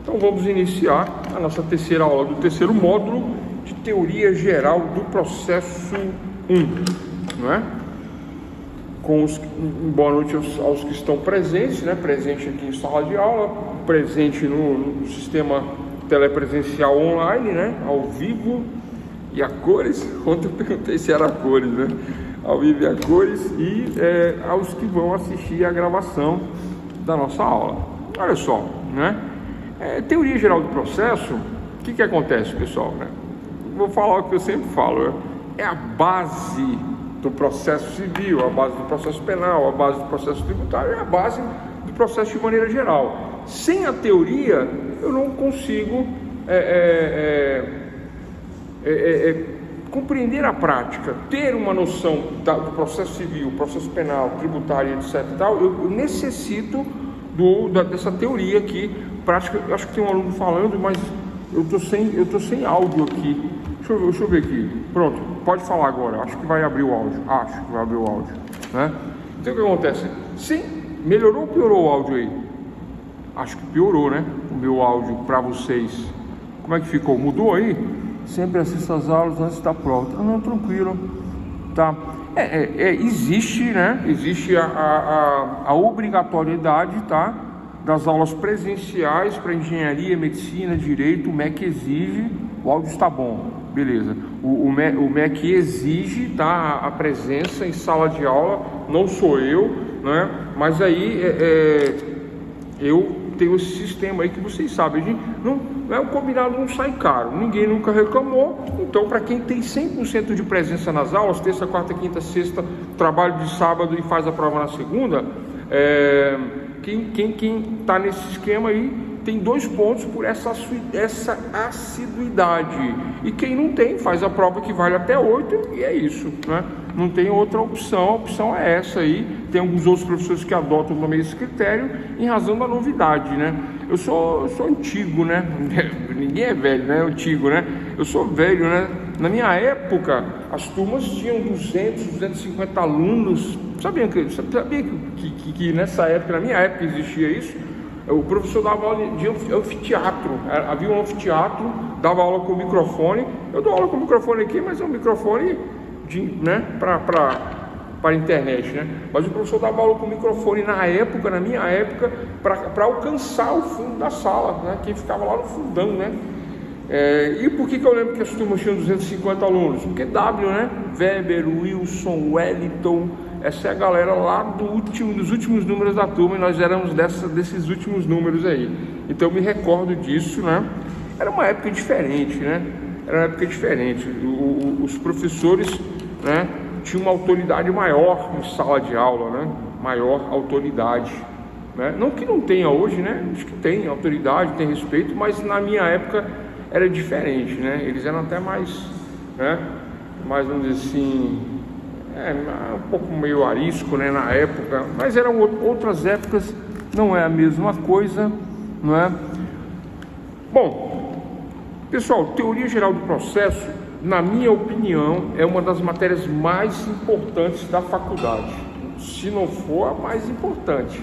Então vamos iniciar a nossa terceira aula do terceiro módulo de Teoria Geral do Processo 1, não é? Boa noite aos que estão presentes, né? Presente aqui em sala de aula, presente no sistema telepresencial online, né? Ao vivo e a cores. Ontem eu perguntei se era a cores, né? Ao vivo e a cores, e aos que vão assistir a gravação da nossa aula. Olha só, né? Teoria geral do processo, o que acontece, pessoal, né? Vou falar o que eu sempre falo, né? É a base do processo civil, a base do processo penal, a base do processo tributário, é a base do processo de maneira geral. Sem a teoria, eu não consigo compreender a prática, ter uma noção do processo civil, processo penal, tributário, etc. Eu necessito dessa teoria aqui, prática. Eu acho que tem um aluno falando, mas eu tô sem áudio aqui. Deixa eu ver aqui. Pronto, pode falar agora. Acho que vai abrir o áudio. Né? Então o que acontece? Sim, melhorou ou piorou o áudio aí? Acho que piorou, né? O meu áudio para vocês. Como é que ficou? Mudou aí? Sempre assisto as aulas antes da prova. Não, tranquilo. Tá. Existe, né? Existe a obrigatoriedade, tá? Das aulas presenciais para engenharia, medicina, direito. O MEC exige. O áudio está bom. Beleza. O MEC exige, tá, a presença em sala de aula, não sou eu, né? Mas aí eu tenho esse sistema aí que vocês sabem, a gente não é, o combinado não sai caro, ninguém nunca reclamou. Então, para quem tem 100% de presença nas aulas, terça, quarta, quinta, sexta, trabalho de sábado e faz a prova na segunda, quem está nesse esquema aí tem 2 pontos por essa assiduidade. E quem não tem, faz a prova que vale até 8 e é isso, né? Não tem outra opção, a opção é essa aí. Tem alguns outros professores que adotam também esse critério em razão da novidade, né? Eu sou antigo, né? Ninguém é velho, né? Antigo, né? Eu sou velho, né? Na minha época, as turmas tinham 200, 250 alunos. Sabia que nessa época, na minha época existia isso? O professor dava aula de anfiteatro, havia um anfiteatro, dava aula com microfone. Eu dou aula com microfone aqui, mas é um microfone para internet, né? Mas o professor dava aula com microfone na minha época, para alcançar o fundo da sala, né? Quem ficava lá no fundão, né? E por que eu lembro que as turmas tinham 250 alunos? Porque né? Weber, Wilson, Wellington, essa é a galera lá dos últimos números da turma, e nós éramos desses últimos números aí. Então eu me recordo disso, né? Era uma época diferente, né? Os professores, né, tinham uma autoridade maior em sala de aula, né? Maior autoridade, né? Não que não tenha hoje, né? Acho que tem autoridade, tem respeito, mas na minha época era diferente, né? Eles eram até mais, né? Mais, vamos dizer assim, um pouco meio arisco, né, na época, mas eram outras épocas, não é a mesma coisa, não é? Bom, pessoal, teoria geral do processo, na minha opinião, é uma das matérias mais importantes da faculdade, se não for a mais importante,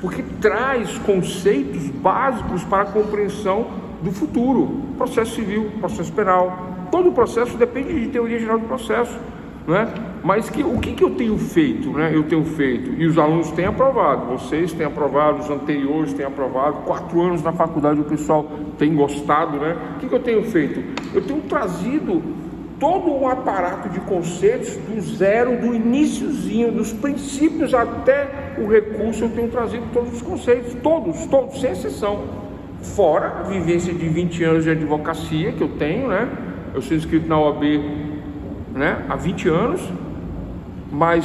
porque traz conceitos básicos para a compreensão do futuro, processo civil, processo penal. Todo o processo depende de teoria geral do processo, né? Mas o que eu tenho feito, né? Eu tenho feito, e os alunos têm aprovado, vocês têm aprovado, os anteriores têm aprovado, 4 anos na faculdade o pessoal tem gostado, né? O que eu tenho feito? Eu tenho trazido todo um aparato de conceitos do zero, do iniciozinho, dos princípios até o recurso. Eu tenho trazido todos os conceitos, todos, sem exceção, fora a vivência de 20 anos de advocacia que eu tenho, né? Eu sou inscrito na OAB, né, há 20 anos, mais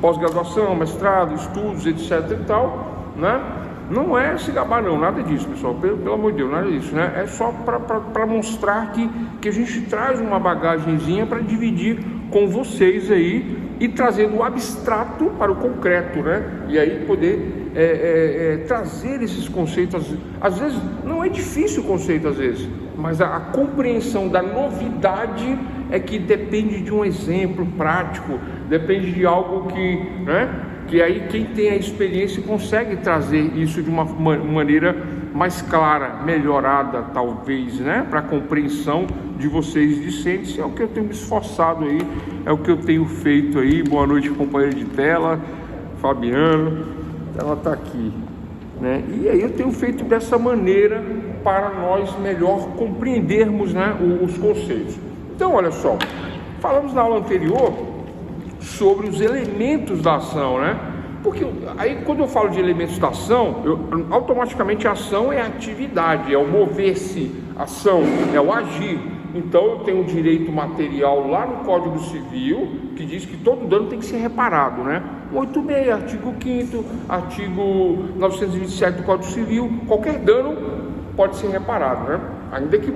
pós-graduação, mestrado, estudos, etc e tal, né? Não é se gabar não, nada disso, pessoal, pelo amor de Deus, nada disso, né? É só para mostrar que a gente traz uma bagagenzinha para dividir com vocês aí e trazer do abstrato para o concreto, né? E aí poder trazer esses conceitos. Às vezes não é difícil o conceito, às vezes, mas a compreensão da novidade é que depende de um exemplo prático, depende de algo que, né, que aí quem tem a experiência consegue trazer isso de uma maneira mais clara, melhorada talvez, né, para a compreensão de vocês discentes. É o que eu tenho me esforçado aí, é o que eu tenho feito aí. Boa noite, companheiro de tela, Fabiano, ela está aqui, né? E aí eu tenho feito dessa maneira para nós melhor compreendermos, né, os conceitos. Então, olha só, falamos na aula anterior sobre os elementos da ação, né? Porque aí quando eu falo de elementos da ação, automaticamente a ação é a atividade, é o mover-se, ação, é o agir. Então eu tenho um direito material lá no Código Civil, que diz que todo dano tem que ser reparado, né? 86, artigo 5º, artigo 927 do Código Civil, qualquer dano pode ser reparado, né? Ainda que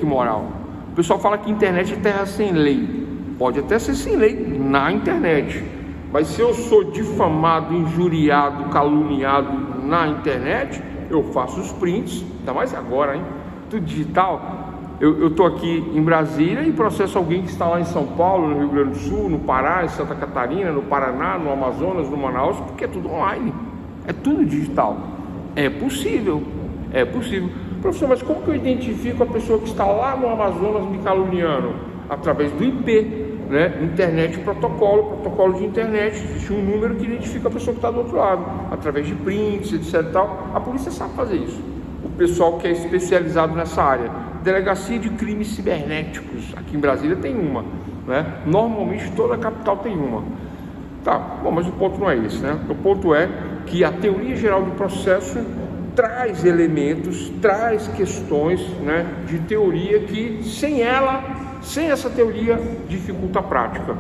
moral. O pessoal fala que internet é terra sem lei. Pode até ser sem lei na internet, mas se eu sou difamado, injuriado, caluniado na internet, eu faço os prints, ainda mais agora, hein? Tudo digital. Eu estou aqui em Brasília e processo alguém que está lá em São Paulo, no Rio Grande do Sul, no Pará, em Santa Catarina, no Paraná, no Amazonas, no Manaus, porque é tudo online, é tudo digital. É possível. Professor, mas como que eu identifico a pessoa que está lá no Amazonas me caluniando? Através do IP, né? Internet, protocolo de internet. Existe um número que identifica a pessoa que está do outro lado, através de prints, etc. Tal. A polícia sabe fazer isso. O pessoal que é especializado nessa área. Delegacia de Crimes Cibernéticos, aqui em Brasília tem uma, né? Normalmente toda a capital tem uma. Tá, bom, mas o ponto não é esse, né? O ponto é que a teoria geral do processo traz elementos, traz questões, né, de teoria que sem essa teoria dificulta a prática.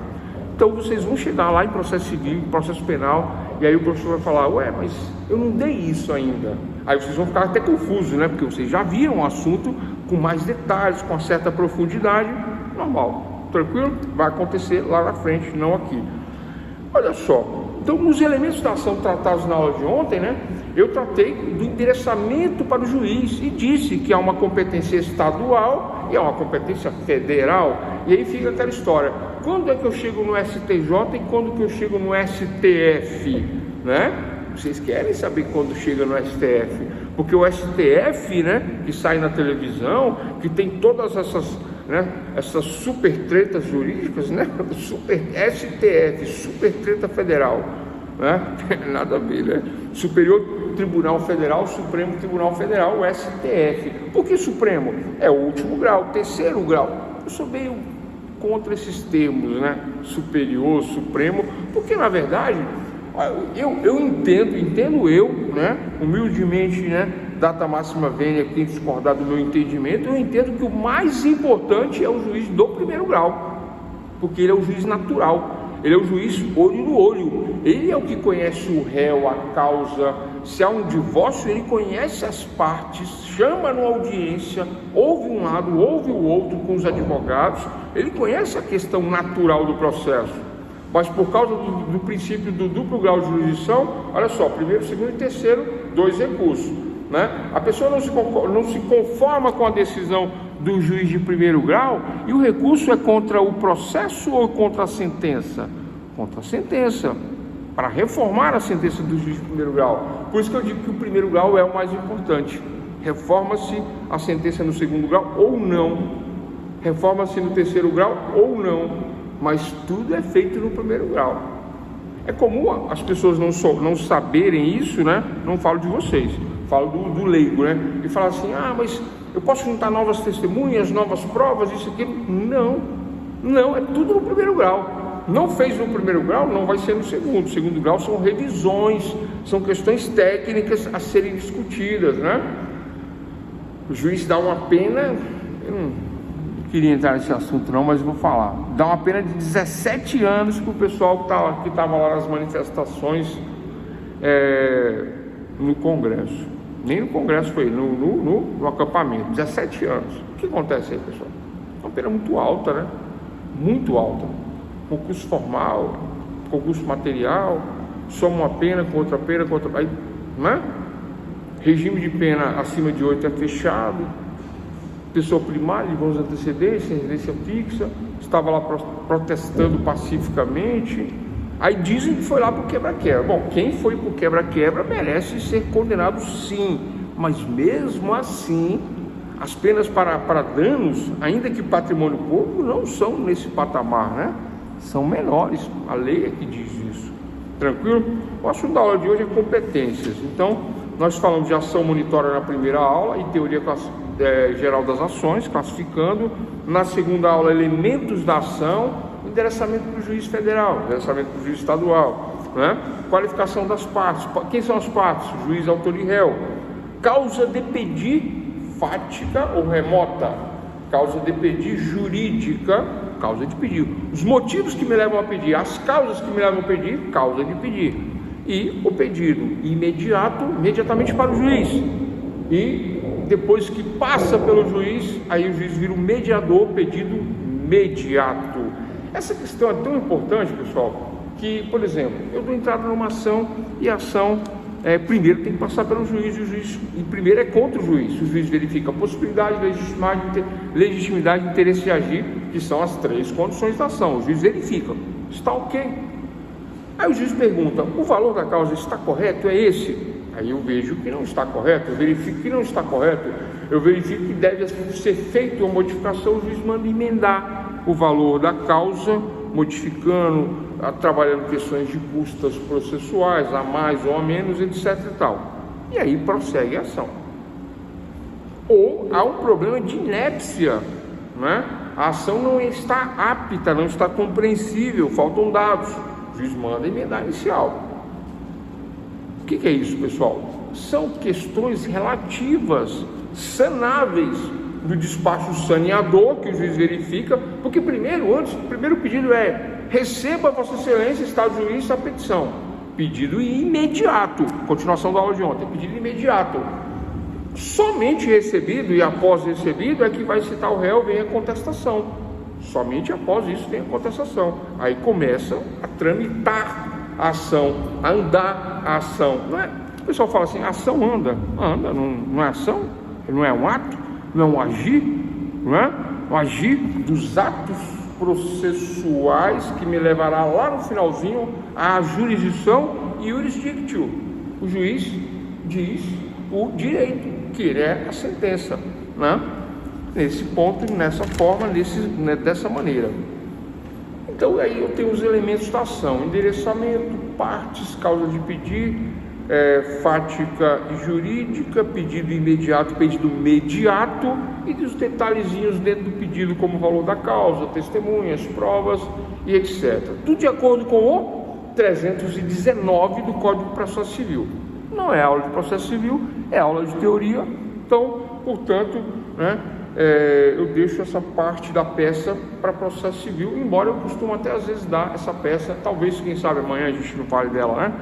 Então vocês vão chegar lá em processo civil, processo penal, e aí o professor vai falar, ué, mas eu não dei isso ainda. Aí vocês vão ficar até confusos, né? Porque vocês já viram o assunto com mais detalhes, com uma certa profundidade. Normal, tranquilo? Vai acontecer lá na frente, não aqui. Olha só, então nos elementos da ação tratados na aula de ontem, né, eu tratei do endereçamento para o juiz e disse que é uma competência estadual e é uma competência federal. E aí fica aquela história, quando é que eu chego no STJ e quando que eu chego no STF, né? Vocês querem saber quando chega no STF? Porque o STF, né, que sai na televisão, que tem todas essas, né, essas super tretas jurídicas, né? Super STF, super treta federal, né? Nada a ver, né? Superior Tribunal Federal, Supremo Tribunal Federal, o STF. Por que Supremo? É o último grau, terceiro grau. Eu sou meio contra esses termos, né? Superior, Supremo, porque na verdade eu entendo eu, né? Humildemente, né? Data máxima vênia, quem discordar do meu entendimento, eu entendo que o mais importante é o juiz do primeiro grau, porque ele é o juiz natural, ele é o juiz olho no olho, ele é o que conhece o réu, a causa. Se há um divórcio, ele conhece as partes, chama numa audiência, ouve um lado, ouve o outro com os advogados, ele conhece a questão natural do processo. Mas por causa do princípio do duplo grau de jurisdição, olha só, primeiro, segundo e terceiro, 2 recursos, né? A pessoa não se conforma com a decisão do juiz de primeiro grau e o recurso é contra o processo ou contra a sentença? Contra a sentença, para reformar a sentença do juiz de primeiro grau. Por isso que eu digo que o primeiro grau é o mais importante. Reforma-se a sentença no segundo grau ou não, reforma-se no terceiro grau ou não, mas tudo é feito no primeiro grau. É comum as pessoas não saberem isso, né? Não falo de vocês, falo do leigo, né? E fala assim, mas eu posso juntar novas testemunhas, novas provas, isso aqui? Não, é tudo no primeiro grau. Não fez no primeiro grau, não vai ser no segundo. Segundo grau são revisões, são questões técnicas a serem discutidas, né? O juiz dá uma pena, eu não queria entrar nesse assunto não, mas vou falar. Dá uma pena de 17 anos para o pessoal que estava lá nas manifestações no Congresso. Nem no Congresso foi, no acampamento. 17 anos. O que acontece aí, pessoal? É uma pena muito alta, né? Muito alta. Concurso formal, concurso material, soma uma pena com outra pena, com outra... Aí, né? Regime de pena acima de 8 é fechado. Pessoa primária, de bons antecedentes, residência fixa, estava lá protestando pacificamente. Aí dizem que foi lá por quebra-quebra. Bom, quem foi por quebra-quebra merece ser condenado sim, Mas mesmo assim, as penas para danos, ainda que patrimônio público, não são nesse patamar, né? São menores, a lei é que diz isso. Tranquilo? O assunto da aula de hoje é competências. Então, nós falamos de ação monitória na primeira aula e teoria geral das ações, classificando. Na segunda aula, elementos da ação, endereçamento para o juiz federal, endereçamento para o juiz estadual, né? Qualificação das partes. Quem são as partes? Juiz, autor e réu. Causa de pedir fática ou remota. Causa de pedir jurídica, causa de pedir. Os motivos que me levam a pedir, as causas que me levam a pedir, causa de pedir. E o pedido imediatamente para o juiz. E depois que passa pelo juiz, aí o juiz vira o mediador, pedido imediato. Essa questão é tão importante, pessoal, que, por exemplo, eu dou entrada numa ação e a ação primeiro tem que passar pelo juiz, e primeiro é contra o juiz. O juiz verifica a possibilidade, legitimidade, interesse de agir, que são as 3 condições da ação. O juiz verifica, está ok. Aí o juiz pergunta, o valor da causa está correto? É esse? Aí eu vejo que não está correto, eu verifico que não está correto, eu verifico que deve ser feita uma modificação, o juiz manda emendar o valor da causa, modificando, trabalhando questões de custas processuais, a mais ou a menos, etc e tal. E aí prossegue a ação. Ou há um problema de inépcia, né? A ação não está apta, não está compreensível, faltam dados. O juiz manda emendar inicial. O que é isso, pessoal? São questões relativas, sanáveis, do despacho saneador que o juiz verifica, porque o primeiro pedido é: receba Vossa Excelência, Estado Juiz, a petição. Pedido imediato, continuação da aula de ontem, pedido imediato. Somente recebido e após recebido é que vai citar o réu, vem a contestação. Somente após isso tem a contestação. Aí começa a tramitar a ação, a andar a ação. Não é? O pessoal fala assim: a ação anda, não é ação, não é um ato, não é um agir, não é? O agir dos atos processuais que me levará lá no finalzinho à jurisdição e jurisdictio. O juiz diz o direito, que é a sentença, né? Nesse ponto, nessa forma, dessa maneira. Então aí eu tenho os elementos da ação: endereçamento, partes, causa de pedir, fática e jurídica, pedido imediato, pedido mediato, e dos detalhezinhos dentro do pedido, como o valor da causa, testemunhas, provas e etc. Tudo de acordo com o 319 do Código de Processo Civil. Não é aula de processo civil, é aula de teoria. Então, portanto, né, eu deixo essa parte da peça para processo civil, embora eu costumo até às vezes dar essa peça, talvez, quem sabe, amanhã a gente não fale dela, né?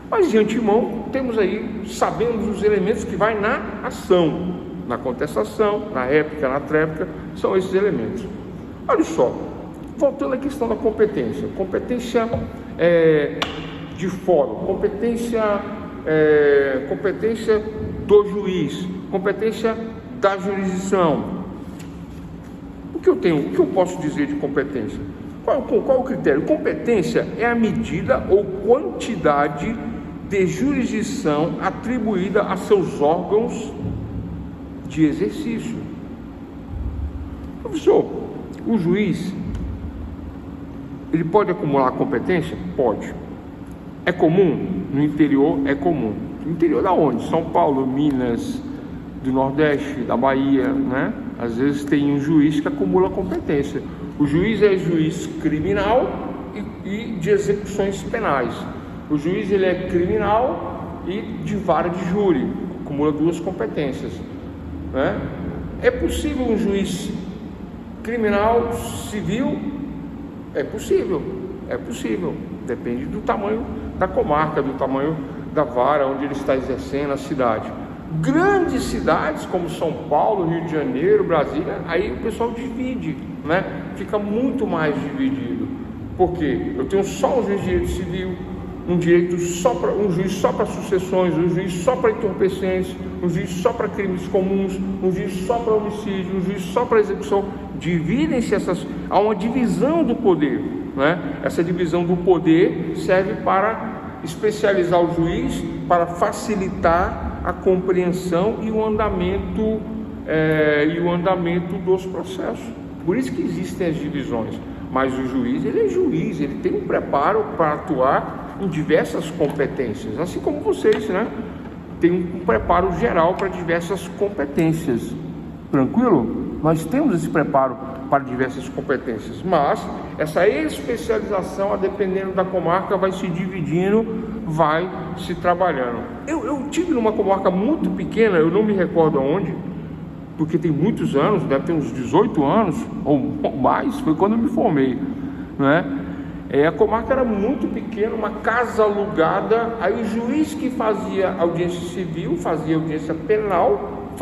Mas de antemão, temos aí, sabemos os elementos que vai na ação, na contestação, na réplica, na tréplica, são esses elementos. Olha só, voltando à questão da competência. Competência de fórum, competência do juiz, competência da jurisdição. O que eu posso dizer de competência? Qual o critério? Competência é a medida ou quantidade de jurisdição atribuída a seus órgãos de exercício. Professor, o juiz, ele pode acumular competência? Pode. É comum? No interior é comum. No interior da onde? São Paulo, Minas, do Nordeste, da Bahia, né? Às vezes tem um juiz que acumula competência. O juiz é juiz criminal e de execuções penais. O juiz, ele é criminal e de vara de júri, acumula 2 competências, né? É possível um juiz criminal civil? É possível, depende do tamanho da comarca, do tamanho da vara onde ele está exercendo a cidade. Grandes cidades como São Paulo, Rio de Janeiro, Brasília, aí o pessoal divide, né? Fica muito mais dividido, porque eu tenho só um juiz de direito civil, um juiz só para sucessões, um juiz só para entorpecentes, um juiz só para crimes comuns, um juiz só para homicídio, um juiz só para execução. Dividem-se há uma divisão do poder, né? Essa divisão do poder serve para especializar o juiz, para facilitar a compreensão e o andamento dos processos. Por isso que existem as divisões. Mas o juiz, ele é juiz, ele tem um preparo para atuar em diversas competências, assim como vocês, né? Tem um preparo geral para diversas competências. Tranquilo? Nós temos esse preparo para diversas competências, mas essa especialização, a dependendo da comarca, vai se dividindo, vai se trabalhando. Eu tive numa comarca muito pequena, eu não me recordo aonde, porque tem muitos anos, deve ter uns 18 anos ou mais, foi quando eu me formei, né? A comarca era muito pequena, uma casa alugada. Aí o juiz que fazia audiência civil, fazia audiência penal,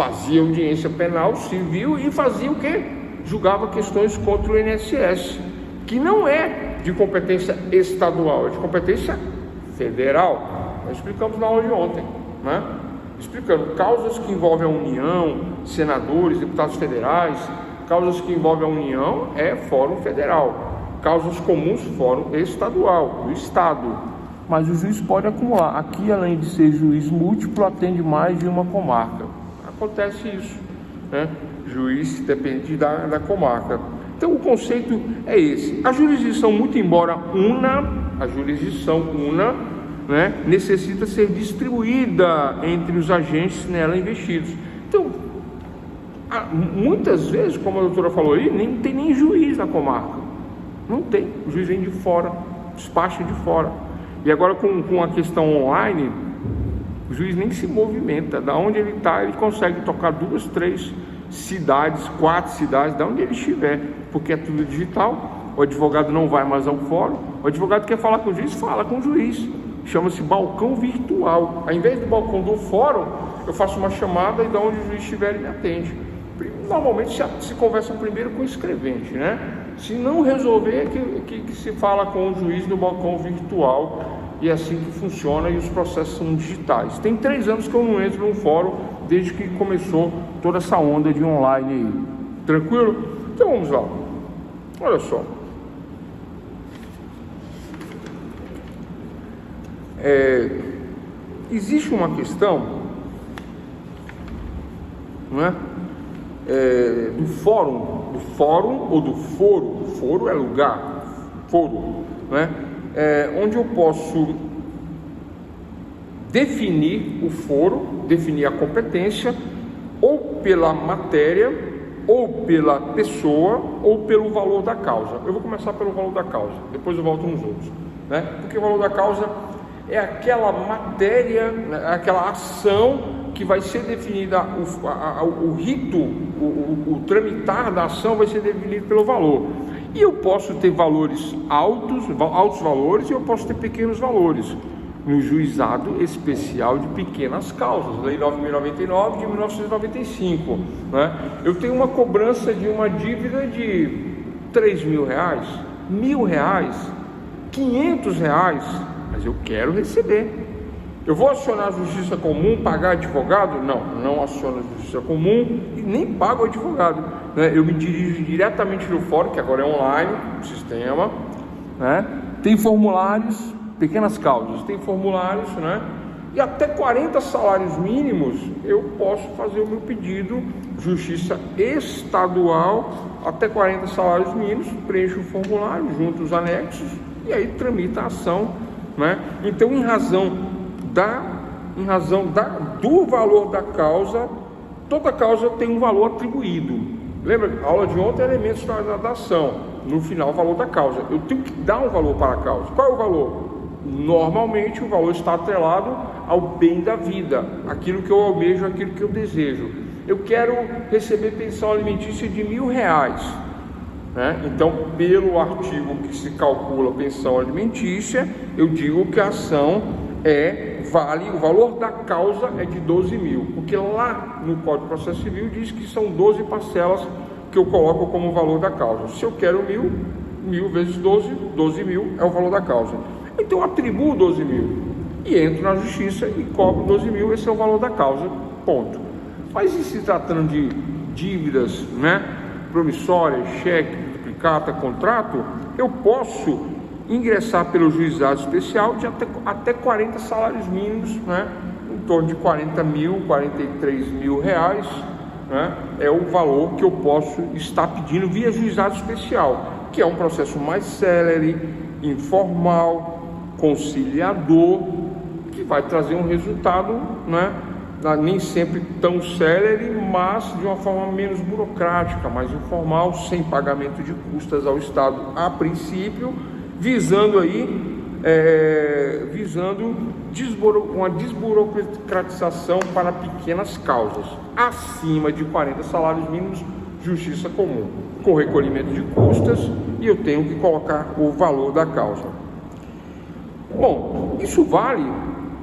civil, e fazia o quê? Julgava questões contra o INSS, que não é de competência estadual, é de competência federal. Nós explicamos na aula de ontem, né? Explicando causas que envolvem a União, senadores, deputados federais. Causas que envolvem a União é Fórum Federal, causas comuns, Fórum Estadual, do Estado. Mas o juiz pode acumular. Aqui, além de ser juiz múltiplo, atende mais de uma comarca. Acontece isso, né? Juiz depende da comarca. Então o conceito é esse. A jurisdição, muito embora una, né, necessita ser distribuída entre os agentes nela investidos. Então, muitas vezes, como a doutora falou aí, nem tem nem juiz na comarca. Não tem, o juiz vem de fora, despacha de fora. E agora com a questão online, o juiz nem se movimenta. Da onde ele está, ele consegue tocar 2, 3 cidades, 4 cidades, da onde ele estiver, porque é tudo digital. O advogado não vai mais ao fórum. O advogado quer falar com o juiz, fala com o juiz. Chama-se balcão virtual. Ao invés do balcão do fórum, eu faço uma chamada e da onde o juiz estiver, ele me atende. Normalmente se conversa primeiro com o escrevente, né? Se não resolver, que se fala com o juiz no balcão virtual. E é assim que funciona, e os processos são digitais. Tem 3 anos que eu não entro num fórum, desde que começou toda essa onda de online aí. Tranquilo? Então vamos lá. Olha só. Existe uma questão, não é? Do fórum ou do foro. Foro é lugar, foro, né? Onde eu posso definir o foro, definir a competência, ou pela matéria, ou pela pessoa, ou pelo valor da causa. Eu vou começar pelo valor da causa, depois eu volto nos outros, né? Porque o valor da causa é aquela matéria, né, aquela ação que vai ser definida, o rito, o tramitar da ação vai ser definido pelo valor. E eu posso ter valores altos valores, e eu posso ter pequenos valores. No Juizado Especial de Pequenas Causas, Lei 9.099 de 1995, né? Eu tenho uma cobrança de uma dívida de R$3.000, R$1.000, R$500, mas eu quero receber. Eu vou acionar a justiça comum, pagar advogado? Não aciono a justiça comum e nem pago advogado, né? Eu me dirijo diretamente no fórum, que agora é online, o sistema, né? Tem formulários, pequenas causas, tem formulários, né? E até 40 salários mínimos eu posso fazer o meu pedido, justiça estadual, até 40 salários mínimos, preencho o formulário, junto os anexos e aí tramita a ação, né? Então, em razão do valor da causa, toda causa tem um valor atribuído. Lembra? A aula de ontem, elementos da ação. No final, o valor da causa. Eu tenho que dar um valor para a causa. Qual é o valor? Normalmente, o valor está atrelado ao bem da vida, aquilo que eu almejo, aquilo que eu desejo. Eu quero receber pensão alimentícia de R$1.000, né? Então, pelo artigo que se calcula pensão alimentícia, eu digo que a ação o valor da causa é de 12.000, porque lá no Código de Processo Civil diz que são 12 parcelas que eu coloco como valor da causa. Se eu quero 1.000 vezes 12.000 é o valor da causa. Então eu atribuo 12.000 e entro na justiça e cobro 12.000, esse é o valor da causa, ponto. Mas e se tratando de dívidas, né, promissórias, cheque, duplicata, contrato, eu posso ingressar pelo juizado especial de até 40 salários mínimos, né, torno de 40 mil, 43 mil reais, né? É o valor que eu posso estar pedindo via juizado especial, que é um processo mais célere, informal, conciliador, que vai trazer um resultado, né? Nem sempre tão célere, mas de uma forma menos burocrática, mais informal, sem pagamento de custas ao Estado a princípio, visando uma desburocratização para pequenas causas, acima de 40 salários mínimos, justiça comum, com recolhimento de custas, e eu tenho que colocar o valor da causa. Bom, isso vale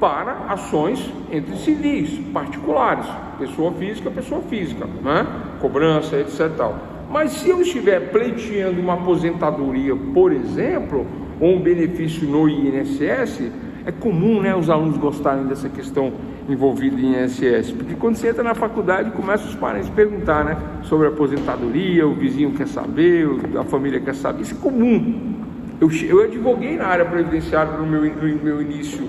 para ações entre civis, particulares, pessoa física, né? Cobrança, etc. Tal. Mas se eu estiver pleiteando uma aposentadoria, por exemplo, ou um benefício no INSS, é comum, né, os alunos gostarem dessa questão envolvida em INSS, porque quando você entra na faculdade, começa os parentes a perguntar, né, sobre a aposentadoria, o vizinho quer saber, a família quer saber, isso é comum. Eu advoguei na área previdenciária no meu início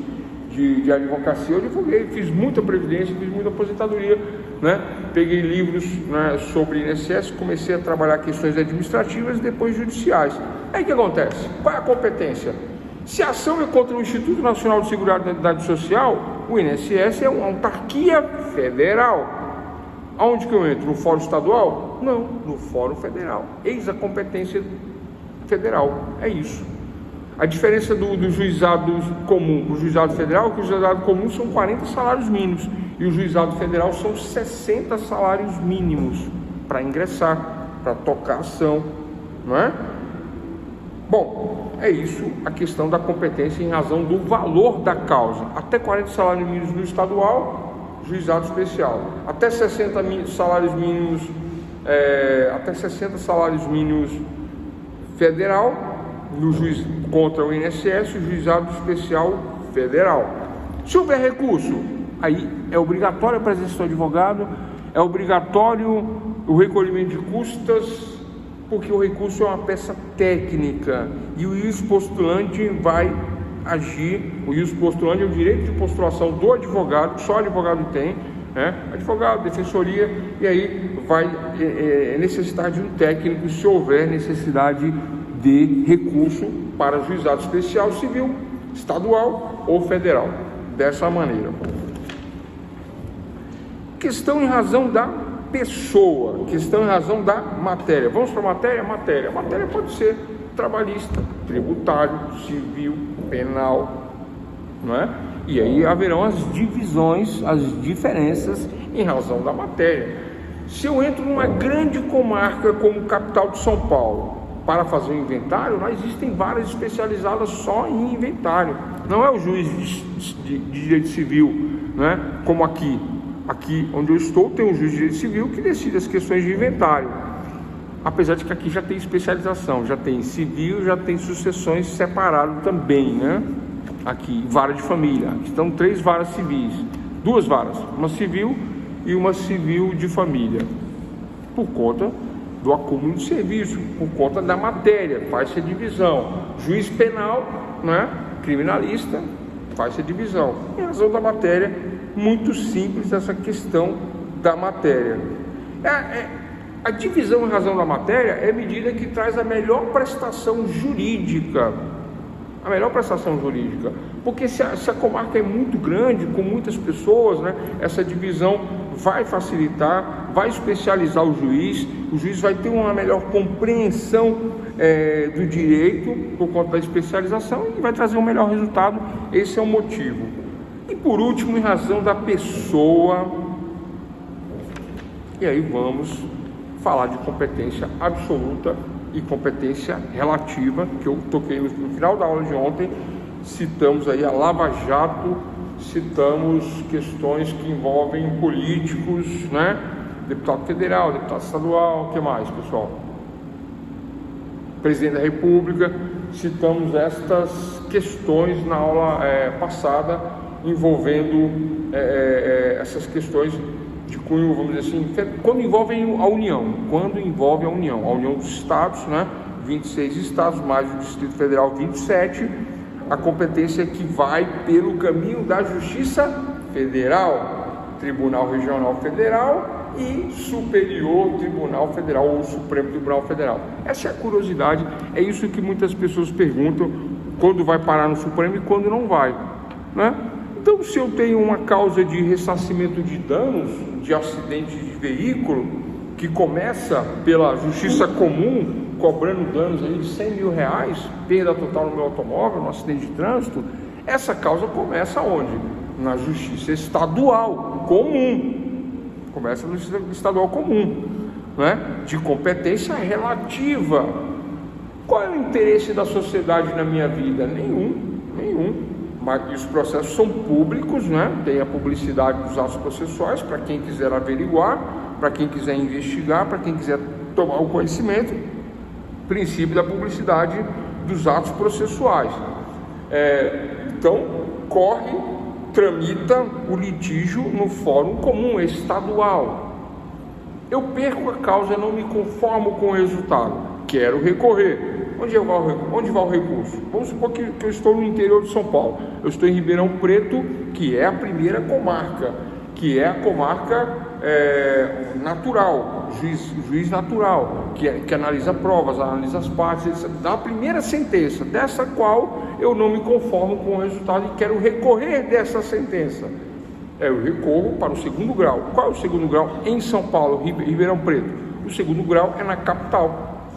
de advocacia, eu advoguei, fiz muita previdência, fiz muita aposentadoria, né? Peguei livros, né, sobre INSS, comecei a trabalhar questões administrativas e depois judiciais. Aí o que acontece? Qual é a competência? Se a ação é contra o Instituto Nacional de Seguridade Social, o INSS é uma autarquia federal. Aonde que eu entro? No fórum estadual? Não, no fórum federal. Eis a competência federal, é isso. A diferença do juizado comum para o juizado federal é que o juizado comum são 40 salários mínimos e o juizado federal são 60 salários mínimos para ingressar, para tocar a ação, não é? Bom, é isso a questão da competência em razão do valor da causa. Até 40 salários mínimos no estadual, juizado especial. Até 60 salários mínimos, até 60 salários mínimos federal, no juiz contra o INSS, o juizado especial federal. Se houver recurso, aí é obrigatório a presença do advogado, é obrigatório o recolhimento de custas, porque o recurso é uma peça técnica e o ius postulante vai agir. O ius postulante é o direito de postulação do advogado, que só o advogado tem, né? Advogado, defensoria, e aí vai necessitar de um técnico se houver necessidade de recurso para juizado especial civil, estadual ou federal, dessa maneira. Questão em razão da pessoa, questão em razão da matéria. Vamos para a matéria? A matéria pode ser trabalhista, tributário, civil, penal, não é? E aí haverão as divisões, as diferenças em razão da matéria. Se eu entro numa grande comarca como capital de São Paulo, para fazer o inventário, lá existem varas especializadas só em inventário. Não é o juiz de direito civil, né? Como aqui onde eu estou, tem um juiz de direito civil que decide as questões de inventário. Apesar de que aqui já tem especialização, já tem civil, já tem sucessões separado também, né? Aqui, vara de família. Estão 3 varas civis, 2 varas, uma civil e uma civil de família, por conta do acúmulo de serviço, por conta da matéria, faz-se a divisão. Juiz penal, né, criminalista, faz-se a divisão. Em razão da matéria, muito simples essa questão da matéria. A divisão em razão da matéria é a medida que traz a melhor prestação jurídica. A melhor prestação jurídica, porque se a comarca é muito grande, com muitas pessoas, né, essa divisão vai facilitar, vai especializar o juiz vai ter uma melhor compreensão do direito por conta da especialização e vai trazer um melhor resultado. Esse é o motivo. E por último, em razão da pessoa, e aí vamos falar de competência absoluta e competência relativa, que eu toquei no final da aula de ontem. Citamos aí a Lava Jato, citamos questões que envolvem políticos, né? Deputado federal, deputado estadual, o que mais, pessoal? Presidente da República. Citamos estas questões na aula passada, envolvendo essas questões de cunho, vamos dizer assim, quando envolve a União dos Estados, né? 26 estados, mais o Distrito Federal, 27, a competência que vai pelo caminho da justiça Federal, Tribunal Regional Federal e Superior Tribunal Federal ou Supremo Tribunal Federal. Essa é a curiosidade, é isso que muitas pessoas perguntam quando vai parar no Supremo e quando não vai, né? Então, se eu tenho uma causa de ressarcimento de danos de acidente de veículo que começa pela justiça comum, cobrando danos aí de R$100 mil, perda total no meu automóvel, no acidente de trânsito, essa causa começa onde? Na justiça estadual comum. Começa no estadual comum, né? De competência relativa. Qual é o interesse da sociedade na minha vida? Nenhum. Mas os processos são públicos, né? Tem a publicidade dos atos processuais para quem quiser averiguar, para quem quiser investigar, para quem quiser tomar o conhecimento. Princípio da publicidade dos atos processuais. Então, tramita o litígio no fórum comum estadual. Eu perco a causa, não me conformo com o resultado, quero recorrer. Onde vai o recurso? Vamos supor que eu estou no interior de São Paulo, eu estou em Ribeirão Preto, que é a primeira comarca, que é a comarca natural, juiz natural, que analisa provas, analisa as partes, dá a primeira sentença, dessa qual eu não me conformo com o resultado e quero recorrer dessa sentença. Eu recorro para o segundo grau. Qual é o segundo grau? Em São Paulo, Ribeirão Preto. O segundo grau é na capital,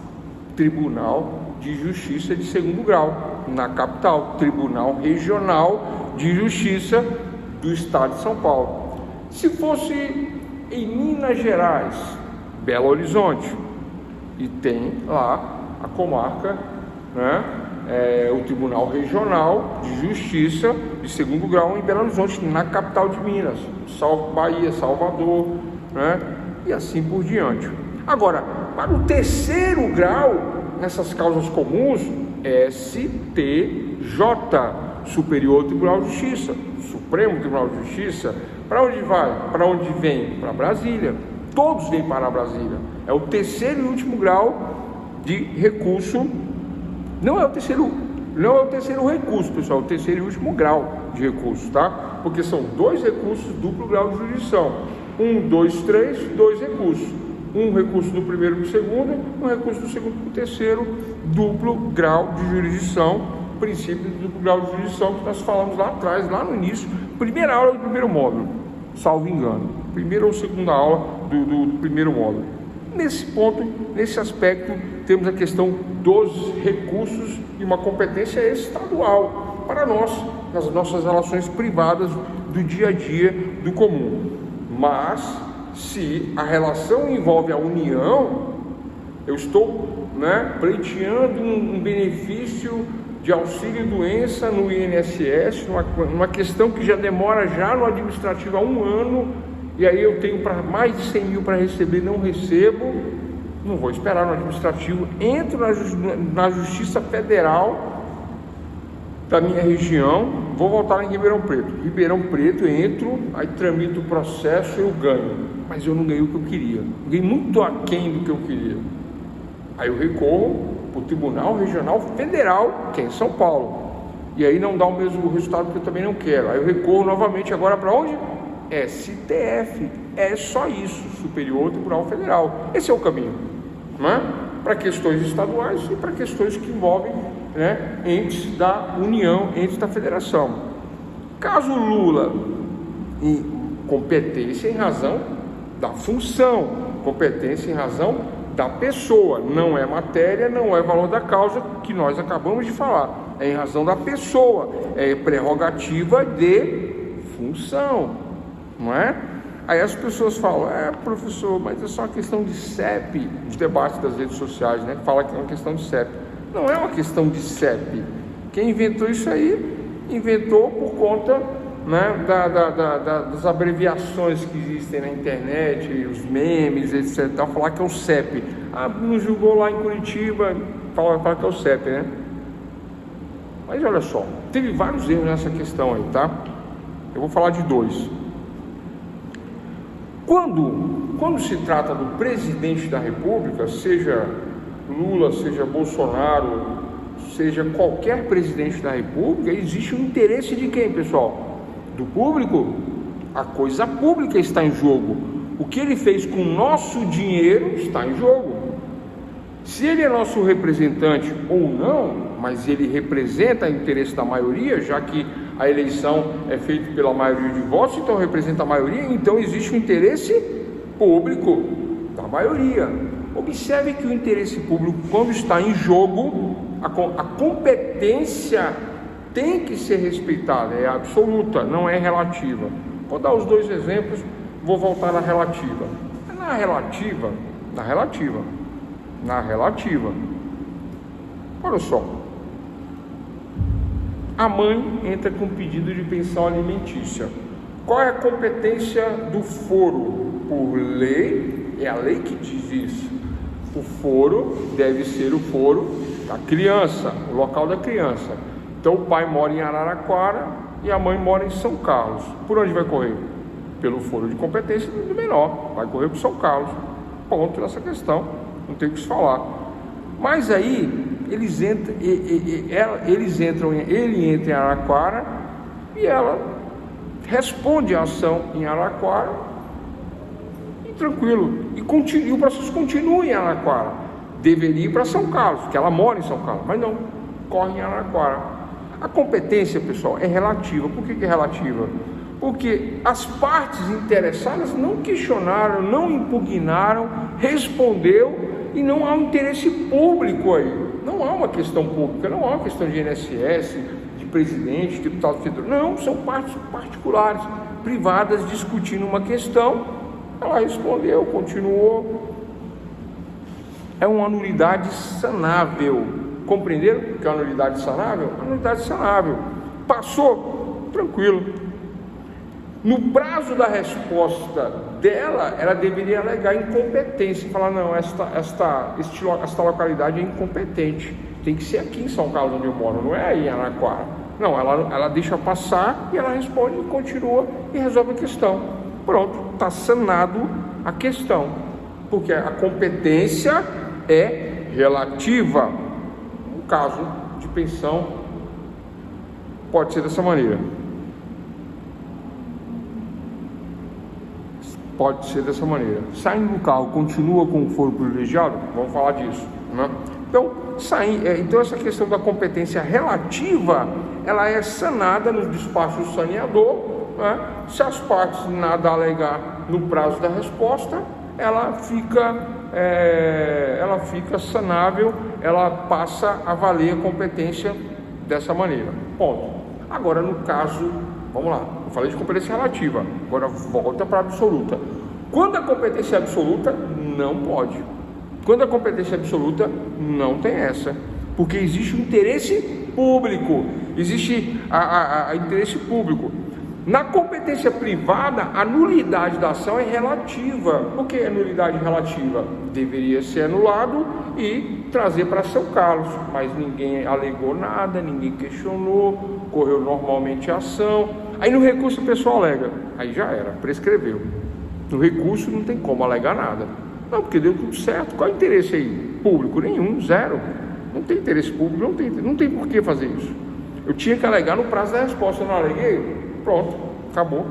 Tribunal de Justiça de segundo grau, na capital, Tribunal Regional de Justiça do Estado de São Paulo. Se fosse em Minas Gerais, Belo Horizonte, e tem lá a comarca, né? O Tribunal Regional de Justiça de segundo grau em Belo Horizonte, na capital de Minas, Bahia, Salvador, né? E assim por diante. Agora, para o terceiro grau, nessas causas comuns, STJ, Superior Tribunal de Justiça, Supremo Tribunal de Justiça. Para onde vai? Para onde vem? Para Brasília. Todos vêm para Brasília. É o terceiro e último grau de recurso. Não é o terceiro recurso, pessoal, é o terceiro e último grau de recurso, tá? Porque são dois recursos, duplo grau de jurisdição. 1, 2, 3, dois recursos. Um recurso do primeiro para o segundo, um recurso do segundo para o terceiro, duplo grau de jurisdição, princípio do duplo grau de jurisdição que nós falamos lá atrás, lá no início, primeira aula do primeiro módulo, salvo engano, primeira ou segunda aula do primeiro módulo. Nesse ponto, nesse aspecto, temos a questão dos recursos e uma competência estadual para nós, nas nossas relações privadas do dia a dia, do comum. Mas, se a relação envolve a união, eu estou, pleiteando um benefício de auxílio-doença no INSS, numa questão que já demora já no administrativo há 1 ano, e aí eu tenho para mais de 100 mil para receber, não recebo, não vou esperar no administrativo, entro na Justiça Federal da minha região, vou voltar em Ribeirão Preto, entro, aí tramito o processo, eu ganho, mas eu não ganhei o que eu queria, ganhei muito aquém do que eu queria. Aí eu recorro para o Tribunal Regional Federal, que é em São Paulo, e aí não dá o mesmo resultado que eu também não quero. Aí eu recorro novamente agora para onde? STF, é só isso, Superior Tribunal Federal. Esse é o caminho, para questões estaduais e para questões que envolvem entes da União, entes da Federação. Caso Lula, em competência em razão da função, competência em razão da pessoa, não é matéria, não é valor da causa que nós acabamos de falar, é em razão da pessoa, é prerrogativa de função, não é? Aí as pessoas falam, professor, mas é só uma questão de CEP, os debates das redes sociais, fala que é uma questão de CEP. Não é uma questão de CEP. Quem inventou isso aí, inventou por conta das abreviações que existem na internet, os memes, etc. Falar que é o CEP. Não julgou lá em Curitiba, fala que é o CEP, Mas olha só, teve vários erros nessa questão aí, tá? Eu vou falar de 2. Quando se trata do presidente da República, seja Lula, seja Bolsonaro, seja qualquer presidente da República, existe um interesse de quem, pessoal? Do público? A coisa pública está em jogo. O que ele fez com o nosso dinheiro está em jogo. Se ele é nosso representante ou não, mas ele representa o interesse da maioria, já que a eleição é feita pela maioria de votos, então representa a maioria, então existe um interesse público da maioria. Observe que o interesse público, quando está em jogo, a competência tem que ser respeitada, é absoluta, não é relativa. Vou dar os dois exemplos, vou voltar na relativa. Na relativa, olha só, a mãe entra com pedido de pensão alimentícia. Qual é a competência do foro? Por lei, é a lei que diz isso. O foro deve ser o foro da criança, o local da criança. Então o pai mora em Araraquara e a mãe mora em São Carlos. Por onde vai correr? Pelo foro de competência do menor, vai correr para São Carlos. Ponto nessa questão. Não tem o que se falar. Mas aí ele entra em Araraquara e ela responde a ação em Araraquara e tranquilo. E o processo continua em Araraquara. Deveria ir para São Carlos, porque ela mora em São Carlos, mas não, corre em Araraquara. A competência, pessoal, é relativa. Por que é relativa? Porque as partes interessadas não questionaram, não impugnaram, respondeu e não há um interesse público aí. Não há uma questão pública, não há uma questão de INSS, de presidente, de deputado federal. Não, são partes particulares, privadas, discutindo uma questão. Ela respondeu, continuou. É uma nulidade sanável. Compreenderam o que é uma nulidade sanável? Uma nulidade sanável. Passou, tranquilo. No prazo da resposta dela, ela deveria alegar incompetência, falar, não, esta localidade é incompetente, tem que ser aqui em São Carlos onde eu moro, não é aí em Araraquara. Não, ela deixa passar e ela responde, continua e resolve a questão. Pronto, está sanado a questão, porque a competência é relativa. No caso de pensão, pode ser dessa maneira. Pode ser dessa maneira. Saindo do carro, continua com o foro privilegiado? Vamos falar disso, né? Então essa questão da competência relativa, ela é sanada no despacho do saneador, né? Se as partes nada alegar no prazo da resposta, ela fica sanável, ela passa a valer a competência dessa maneira. Ponto. Agora, no caso, vamos lá, eu falei de competência relativa, agora volta para a absoluta. Quando a competência é absoluta, não pode. Quando a competência é absoluta, não tem essa, porque existe um interesse público, existe a interesse público. Na competência privada, a nulidade da ação é relativa. Por que a nulidade relativa? Deveria ser anulado e trazer para São Carlos, mas ninguém alegou nada, ninguém questionou, correu normalmente a ação. Aí no recurso o pessoal alega, aí já era, prescreveu. No recurso não tem como alegar nada. Não, porque deu tudo certo. Qual é o interesse aí? Público? Nenhum, zero. Não tem interesse público, não tem por que fazer isso. Eu tinha que alegar no prazo da resposta, eu não aleguei, pronto, acabou.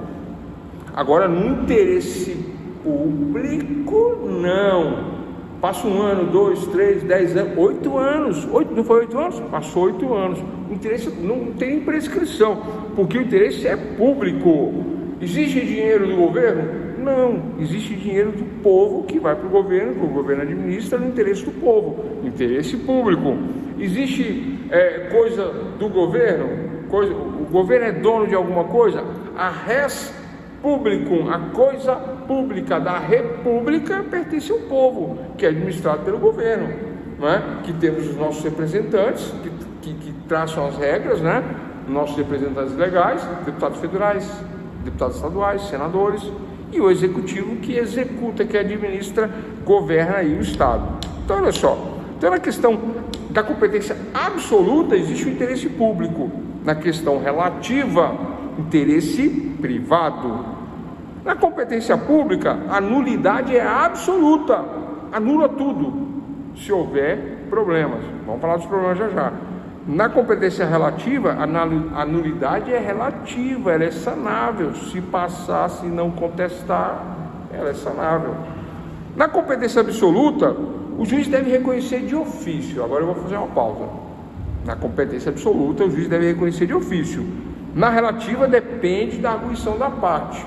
Agora, no interesse público, não. Passa 1 ano, 2, 3, 10 anos, 8 anos. Não foi 8 anos? Passou 8 anos. O interesse não tem prescrição, porque o interesse é público. Existe dinheiro do governo? Não, existe dinheiro do povo que vai para o governo administra no interesse do povo, interesse público. Existe coisa do governo, o governo é dono de alguma coisa, a res publicum, a coisa pública da república pertence ao povo, que é administrado pelo governo, não é? Que temos os nossos representantes, que traçam as regras, né? Nossos representantes legais, deputados federais, deputados estaduais, senadores, e o executivo que executa, que administra, governa aí o Estado. Então, olha só, então na questão da competência absoluta existe o interesse público, na questão relativa, interesse privado. Na competência pública, a nulidade é absoluta, anula tudo, se houver problemas. Vamos falar dos problemas já já. Na competência relativa, a nulidade é relativa, ela é sanável. Se passar, se não contestar, ela é sanável. Na competência absoluta, o juiz deve reconhecer de ofício. Agora eu vou fazer uma pausa. Na competência absoluta, o juiz deve reconhecer de ofício. Na relativa, depende da arguição da parte.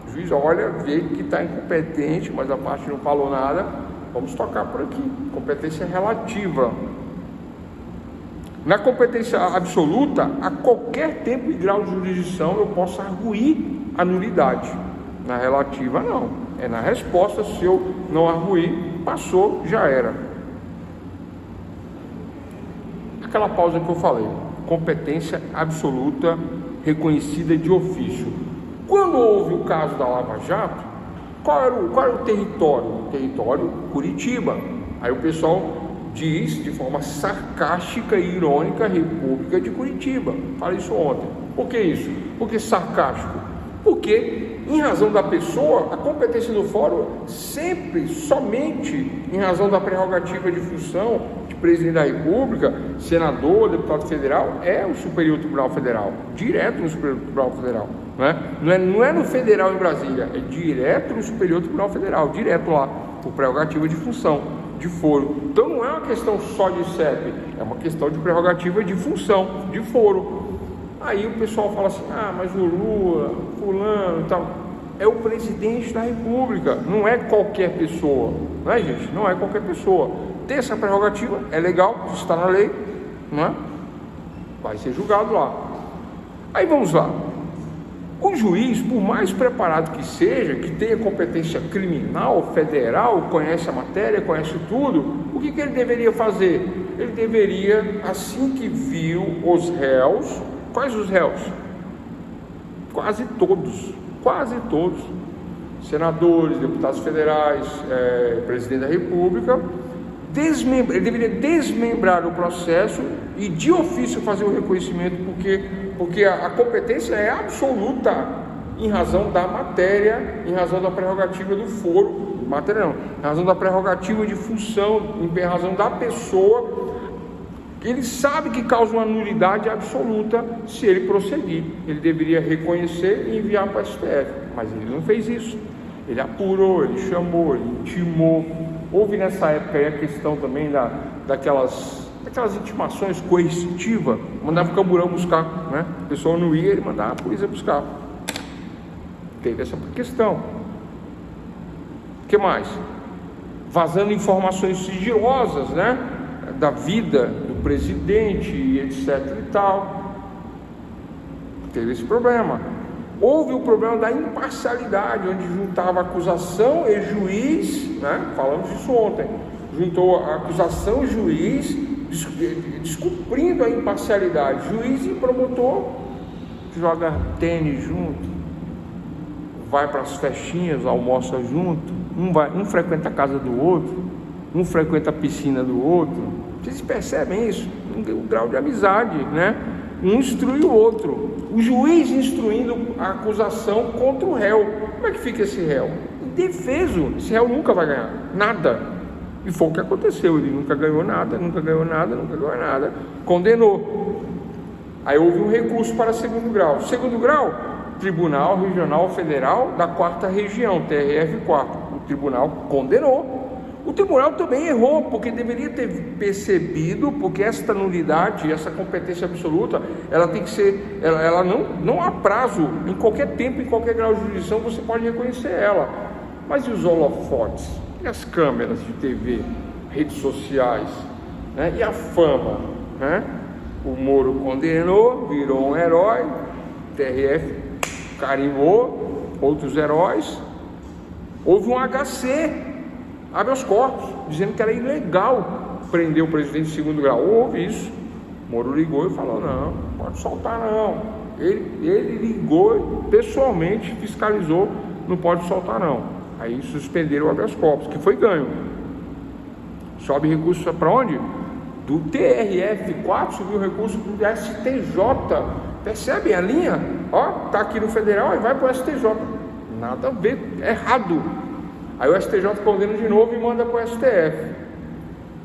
O juiz olha, vê que está incompetente, mas a parte não falou nada. Vamos tocar por aqui. Competência relativa. Na competência absoluta, a qualquer tempo e grau de jurisdição eu posso arguir a nulidade. Na relativa, não. É na resposta, se eu não arguir, passou, já era. Aquela pausa que eu falei. Competência absoluta reconhecida de ofício. Quando houve o caso da Lava Jato, qual era o território? O território Curitiba. Aí o pessoal diz de forma sarcástica e irônica República de Curitiba. Falei isso ontem. Por que isso? Por que sarcástico? Porque, em razão da pessoa, a competência do fórum sempre, somente em razão da prerrogativa de função de presidente da República, senador, deputado federal, é o Superior Tribunal Federal, direto no Superior Tribunal Federal. Não é no federal em Brasília, é direto no Superior Tribunal Federal, direto lá, por prerrogativa de função, de foro. Então não é uma questão só de CEP, é uma questão de prerrogativa de função, de foro. Aí o pessoal fala assim, mas o Lula, fulano e tal, é o presidente da República, não é qualquer pessoa, não é, gente? Não é qualquer pessoa. Tem essa prerrogativa, é legal, está na lei, não é? Vai ser julgado lá. Aí vamos lá. O juiz, por mais preparado que seja, que tenha competência criminal, federal, conhece a matéria, conhece tudo, o que ele deveria fazer? Ele deveria, assim que viu os réus, quais os réus? Quase todos, senadores, deputados federais, presidente da República, ele deveria desmembrar o processo e de ofício fazer o reconhecimento, porque a competência é absoluta em razão da matéria, em razão da prerrogativa do foro, matéria não, em razão da prerrogativa de função, em razão da pessoa. Ele sabe que causa uma nulidade absoluta se ele prosseguir. Ele deveria reconhecer e enviar para a STF, mas ele não fez isso. Ele apurou, ele chamou, ele intimou. Houve nessa época aí a questão também daquelas intimações coercitivas, mandava o camburão buscar, né? A pessoa não ia, ele mandava a polícia buscar. Teve essa questão. O que mais? Vazando informações sigilosas, né? Da vida do presidente, etc e tal. Teve esse problema. Houve o problema da imparcialidade, onde juntava acusação e juiz, né? Falamos disso ontem. Juntou a acusação e juiz, descumprindo a imparcialidade. Juiz e promotor joga tênis junto, vai para as festinhas, almoça junto, um frequenta a casa do outro, um frequenta a piscina do outro. Vocês percebem isso? Um grau de amizade, né? Um instrui o outro. O juiz instruindo a acusação contra o réu. Como é que fica esse réu? Indefeso. Esse réu nunca vai ganhar nada. E foi o que aconteceu. Ele nunca ganhou nada. Condenou. Aí houve um recurso para segundo grau. Segundo grau, Tribunal Regional Federal da 4ª Região, TRF4. O tribunal condenou. O tribunal também errou, porque deveria ter percebido, porque esta nulidade, essa competência absoluta, ela tem que ser, ela não há prazo, em qualquer tempo, em qualquer grau de jurisdição, você pode reconhecer ela. Mas e os holofotes? E as câmeras de TV, redes sociais, né? E a fama, né? O Moro condenou, virou um herói, TRF carimbou, outros heróis. Houve um HC, habeas corpus, dizendo que era ilegal prender o presidente de segundo grau. Houve isso. Moro ligou e falou, não pode soltar não. Ele ligou pessoalmente, fiscalizou, não pode soltar não. Aí suspenderam o habeas corpus, que foi ganho. Sobe recurso para onde? Do TRF4 subiu recurso do STJ. Percebem a linha? Ó, tá aqui no federal e vai para o STJ. Nada a ver, é errado. Aí o STJ condena de novo e manda para o STF.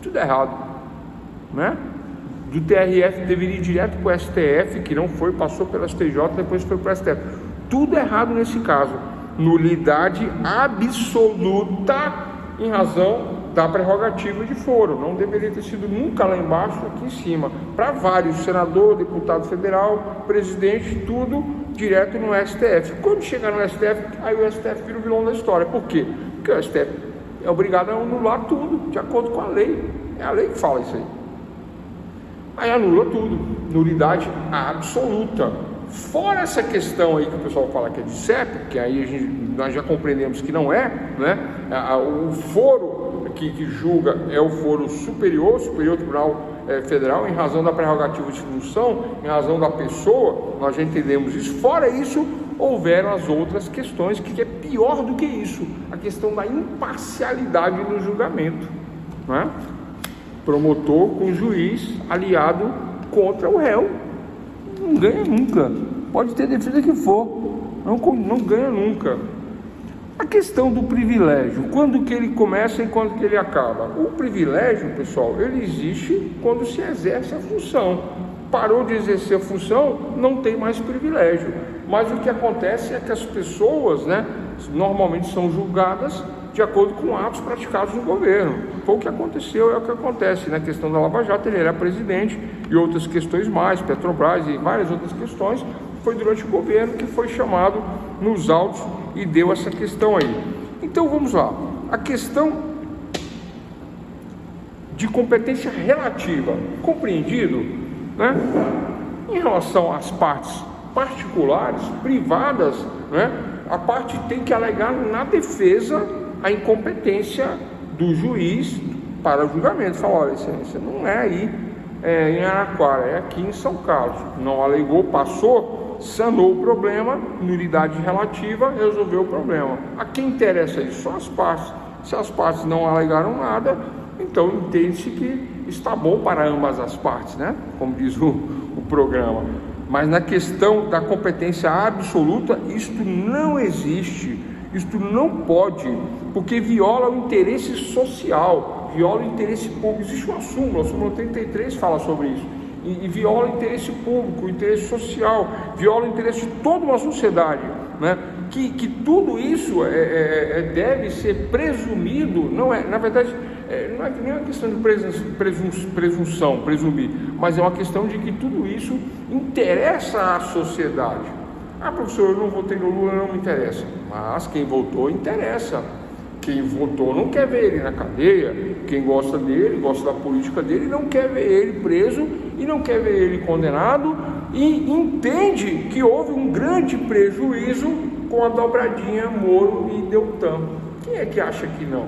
Tudo errado, né? do TRF deveria ir direto para o STF, que não foi, passou pela STJ, depois foi para o STF. Tudo errado nesse caso. Nulidade absoluta em razão da prerrogativa de foro. Não deveria ter sido nunca lá embaixo, aqui em cima. Para vários, senador, deputado federal, presidente, tudo direto no STF. Quando chegar no STF, aí o STF vira o vilão da história. Por quê? Porque o STF é obrigado a anular tudo, de acordo com a lei. É a lei que fala isso aí. Aí anula tudo. Nulidade absoluta. Fora essa questão aí que o pessoal fala que é de CEP, que aí nós já compreendemos que não é, né? O foro que julga é o foro Superior Tribunal Federal, em razão da prerrogativa de função, em razão da pessoa, nós já entendemos isso. Fora isso, houveram as outras questões, que é pior do que isso, a questão da imparcialidade no julgamento, né? Promotor com juiz aliado contra o réu, não ganha nunca, pode ter defesa que for, não ganha nunca. A questão do privilégio, quando que ele começa e quando que ele acaba? O privilégio, pessoal, ele existe quando se exerce a função. Parou de exercer a função, não tem mais privilégio. Mas o que acontece é que as pessoas, né, normalmente são julgadas de acordo com atos praticados no governo. Foi o que aconteceu, é o que acontece. Na questão da Lava Jato, ele era presidente, e outras questões mais, Petrobras e várias outras questões, foi durante o governo que foi chamado nos autos e deu essa questão aí. Então vamos lá, a questão de competência relativa, compreendido, né? Em relação às partes particulares, privadas, né? A parte tem que alegar na defesa a incompetência do juiz para o julgamento. Fala, olha, excelência, não é aí em Araraquara, é aqui em São Carlos. Não alegou, passou, sanou o problema, nulidade relativa, resolveu o problema. A quem interessa isso? Só as partes. Se as partes não alegaram nada, então entende-se que está bom para ambas as partes, né? Como diz o programa. Mas na questão da competência absoluta, isto não existe, isto não pode, porque viola o interesse social, viola o interesse público. Existe uma súmula, a súmula 33 fala sobre isso, e viola o interesse público, o interesse social, viola o interesse de toda uma sociedade, né? Que tudo isso deve ser presumido, não é, na verdade, não é nem uma questão de presunção, presumir, mas é uma questão de que tudo isso interessa à sociedade. Ah, professor, eu não votei no Lula, não me interessa. Mas quem votou interessa. Quem votou não quer ver ele na cadeia. Quem gosta dele, gosta da política dele, não quer ver ele preso e não quer ver ele condenado, e entende que houve um grande prejuízo com a dobradinha Moro e Deltan. Quem é que acha que não?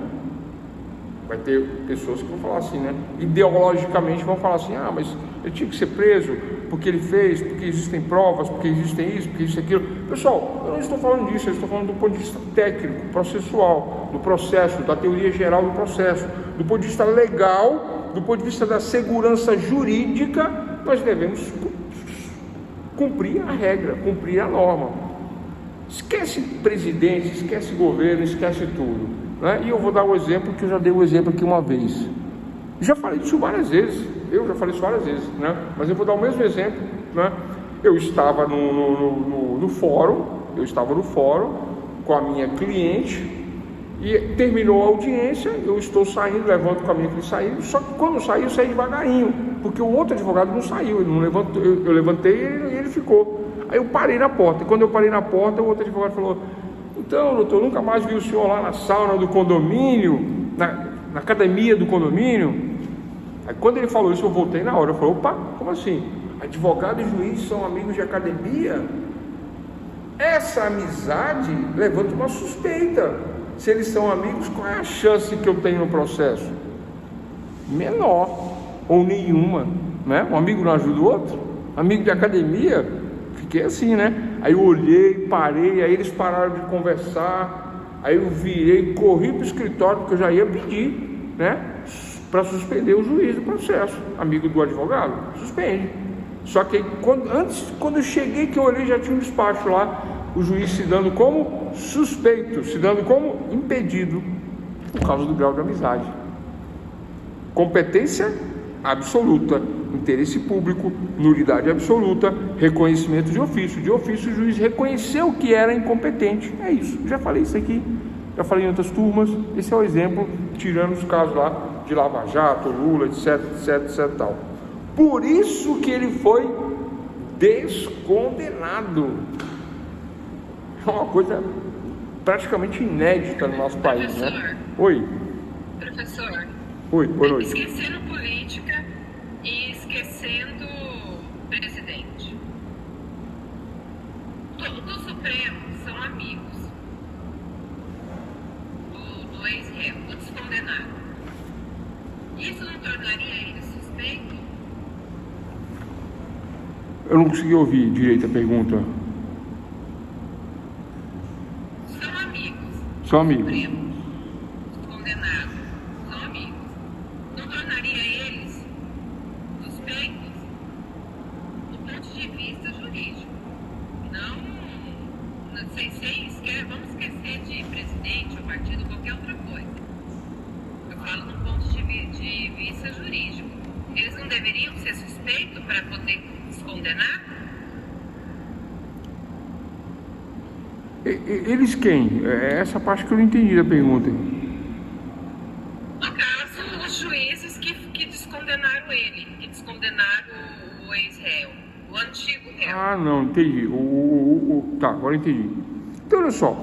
Vai ter pessoas que vão falar assim, né? Ideologicamente vão falar assim, ah, mas ele tinha que ser preso porque ele fez, porque existem provas, porque existem isso, porque isso e aquilo. Pessoal, eu não estou falando disso, eu estou falando do ponto de vista técnico, processual, do processo, da teoria geral do processo, do ponto de vista legal, do ponto de vista da segurança jurídica. Nós devemos cumprir a regra, cumprir a norma. Esquece presidente, esquece governo, esquece tudo, né? E eu vou dar um exemplo que eu já dei um exemplo aqui uma vez. Já falei disso várias vezes, né? Mas eu vou dar o mesmo exemplo, né? Eu estava no fórum, com a minha cliente, e terminou a audiência, eu estou saindo, levanto com a minha cliente saindo, só que quando eu saí devagarinho, porque o outro advogado não saiu, ele não levantou, eu levantei e ele ficou. Aí eu parei na porta, e quando eu parei na porta, o outro advogado falou, então, doutor, nunca mais vi o senhor lá na sauna do condomínio, na academia do condomínio. Aí quando ele falou isso, eu voltei na hora, eu falei, opa, como assim? Advogado e juiz são amigos de academia? Essa amizade levanta uma suspeita. Se eles são amigos, qual é a chance que eu tenho no processo? Menor, ou nenhuma, né? Um amigo não ajuda o outro? Amigo de academia? Fiquei assim, né? Aí eu olhei, parei, aí eles pararam de conversar, aí eu virei, corri para o escritório, porque eu já ia pedir, né? Para suspender o juiz do processo, amigo do advogado, suspende. Só que quando eu cheguei, que eu olhei, já tinha um despacho lá, o juiz se dando como suspeito, se dando como impedido, por causa do grau de amizade. Competência absoluta, interesse público, nulidade absoluta, reconhecimento de ofício. De ofício, o juiz reconheceu que era incompetente. É isso. Já falei isso aqui, já falei em outras turmas. Esse é o exemplo, tirando os casos lá de Lava Jato, Lula, etc, tal. Por isso que ele foi descondenado. É uma coisa praticamente inédita no nosso país, né? Oi. Professor. Oi, boa noite. Esquecendo política e esquecendo presidente. Do Supremo são amigos do ex-réu, do descondenado. Isso não tornaria ele suspeito? Eu não consegui ouvir direito a pergunta. São amigos. São amigos. Supremo, condenados, são amigos. Não tornaria eles suspeitos do ponto de vista jurídico? Não sei, vamos esquecer de presidente ou partido, qualquer outra coisa. Eu falo no ponto de vista jurídico. Eles não deveriam ser suspeitos para poder descondenar? Eles quem? É essa parte que eu não entendi da pergunta. No caso, os juízes que descondenaram ele, que descondenaram o ex-réu, o antigo réu. Ah, não, entendi. Tá, agora entendi. Então, olha só.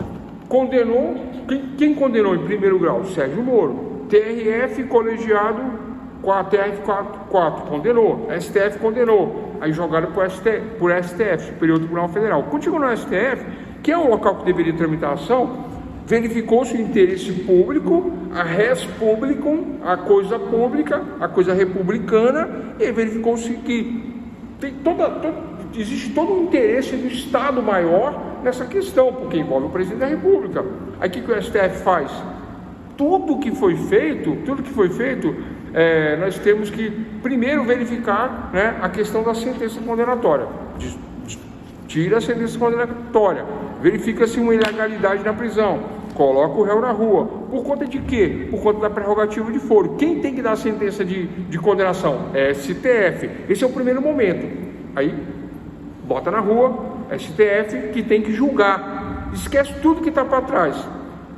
Condenou, quem condenou em primeiro grau? Sérgio Moro. TRF colegiado com a TRF4 condenou. STF condenou. Aí jogaram por STF, Superior Tribunal Federal. Quando chegou no STF, que é o local que deveria tramitar a ação, verificou-se o interesse público, a res publicum, a coisa pública, a coisa republicana, e verificou-se que tem existe todo um interesse do Estado maior nessa questão, porque envolve o presidente da República. Aí o que o STF faz? Tudo que foi feito, nós temos que primeiro verificar, né, a questão da sentença condenatória. Tira a sentença condenatória, verifica-se uma ilegalidade na prisão, coloca o réu na rua. Por conta de quê? Por conta da prerrogativa de foro. Quem tem que dar a sentença de condenação? É STF. Esse é o primeiro momento. Aí, bota na rua, STF, que tem que julgar. Esquece tudo que está para trás.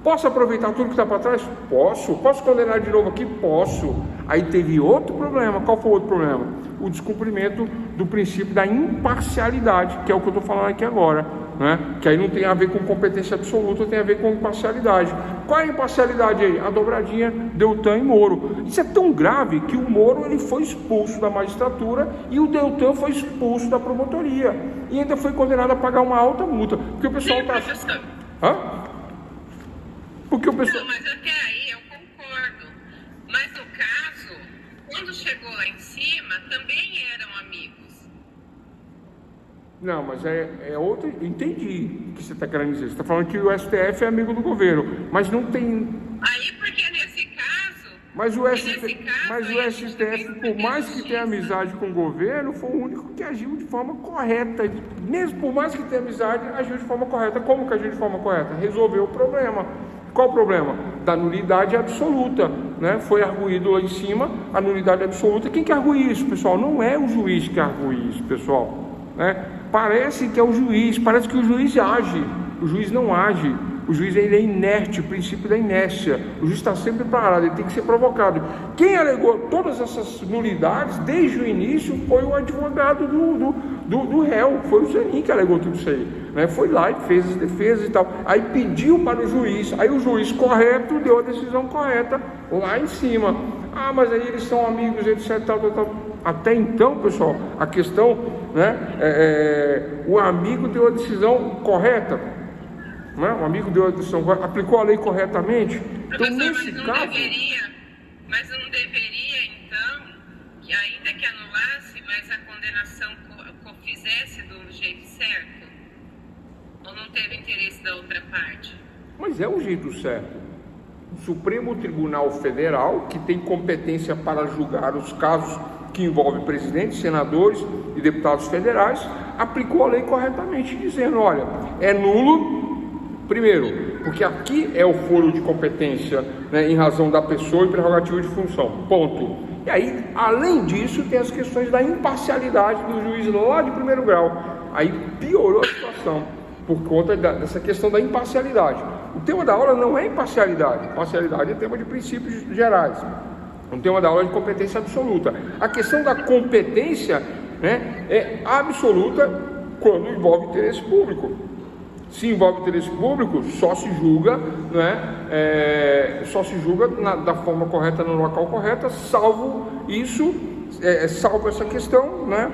Posso aproveitar tudo que está para trás? Posso. Posso condenar de novo aqui? Posso. Aí teve outro problema. Qual foi o outro problema? O descumprimento do princípio da imparcialidade, que é o que eu estou falando aqui agora, né? Que aí não tem a ver com competência absoluta, tem a ver com imparcialidade. Qual é a imparcialidade aí? A dobradinha Deltan e Moro. Isso é tão grave que o Moro ele foi expulso da magistratura e o Deltan foi expulso da promotoria. E ainda foi condenado a pagar uma alta multa. Porque o pessoal está... Hã? Porque o pessoal... Não, mas até aí eu concordo. Mas no caso, quando chegou lá em cima, também eram amigos. Não, mas é outro... Entendi o que você está querendo dizer. Você está falando que o STF é amigo do governo, mas não tem... Aí, porque nesse caso... Mas o STF, por mais que tenha amizade com o governo, foi o único que agiu de forma correta. Mesmo por mais que tenha amizade, agiu de forma correta. Como que agiu de forma correta? Resolveu o problema. Qual o problema? Da nulidade absoluta, né? Foi arguído lá em cima a nulidade absoluta. Quem que argui isso, pessoal? Não é o juiz que argui isso, pessoal, né? Parece que é o juiz, parece que o juiz age. O juiz não age. O juiz ele é inerte, o princípio da inércia. O juiz está sempre parado, ele tem que ser provocado. Quem alegou todas essas nulidades desde o início foi o advogado do réu, foi o Zanin que alegou tudo isso aí, né? Foi lá e fez as defesas e tal. Aí pediu para o juiz, aí o juiz correto deu a decisão correta lá em cima. Ah, mas aí eles são amigos, etc. Tal. Até então, pessoal, a questão, né? O amigo deu a decisão correta. Não é? O amigo deu a decisão, aplicou a lei corretamente. Então, nesse caso... Mas não deveria, então, que ainda que anulasse, mas a condenação fizesse do jeito certo? Ou não teve interesse da outra parte? Mas é o jeito certo. O Supremo Tribunal Federal, que tem competência para julgar os casos que envolvem presidentes, senadores e deputados federais, aplicou a lei corretamente, dizendo, olha, é nulo. Primeiro, Porque aqui é o foro de competência, né, em razão da pessoa e prerrogativa de função, ponto. E aí, além disso, tem as questões da imparcialidade do juiz lá de primeiro grau. Aí piorou a situação, por conta dessa questão da imparcialidade. O tema da aula não é imparcialidade. Imparcialidade é tema de princípios gerais. O tema da aula é de competência absoluta. A questão da competência, né, é absoluta quando envolve interesse público. Se envolve interesse público, só se julga, né, da forma correta, no local correto, salvo isso, salvo essa questão, né?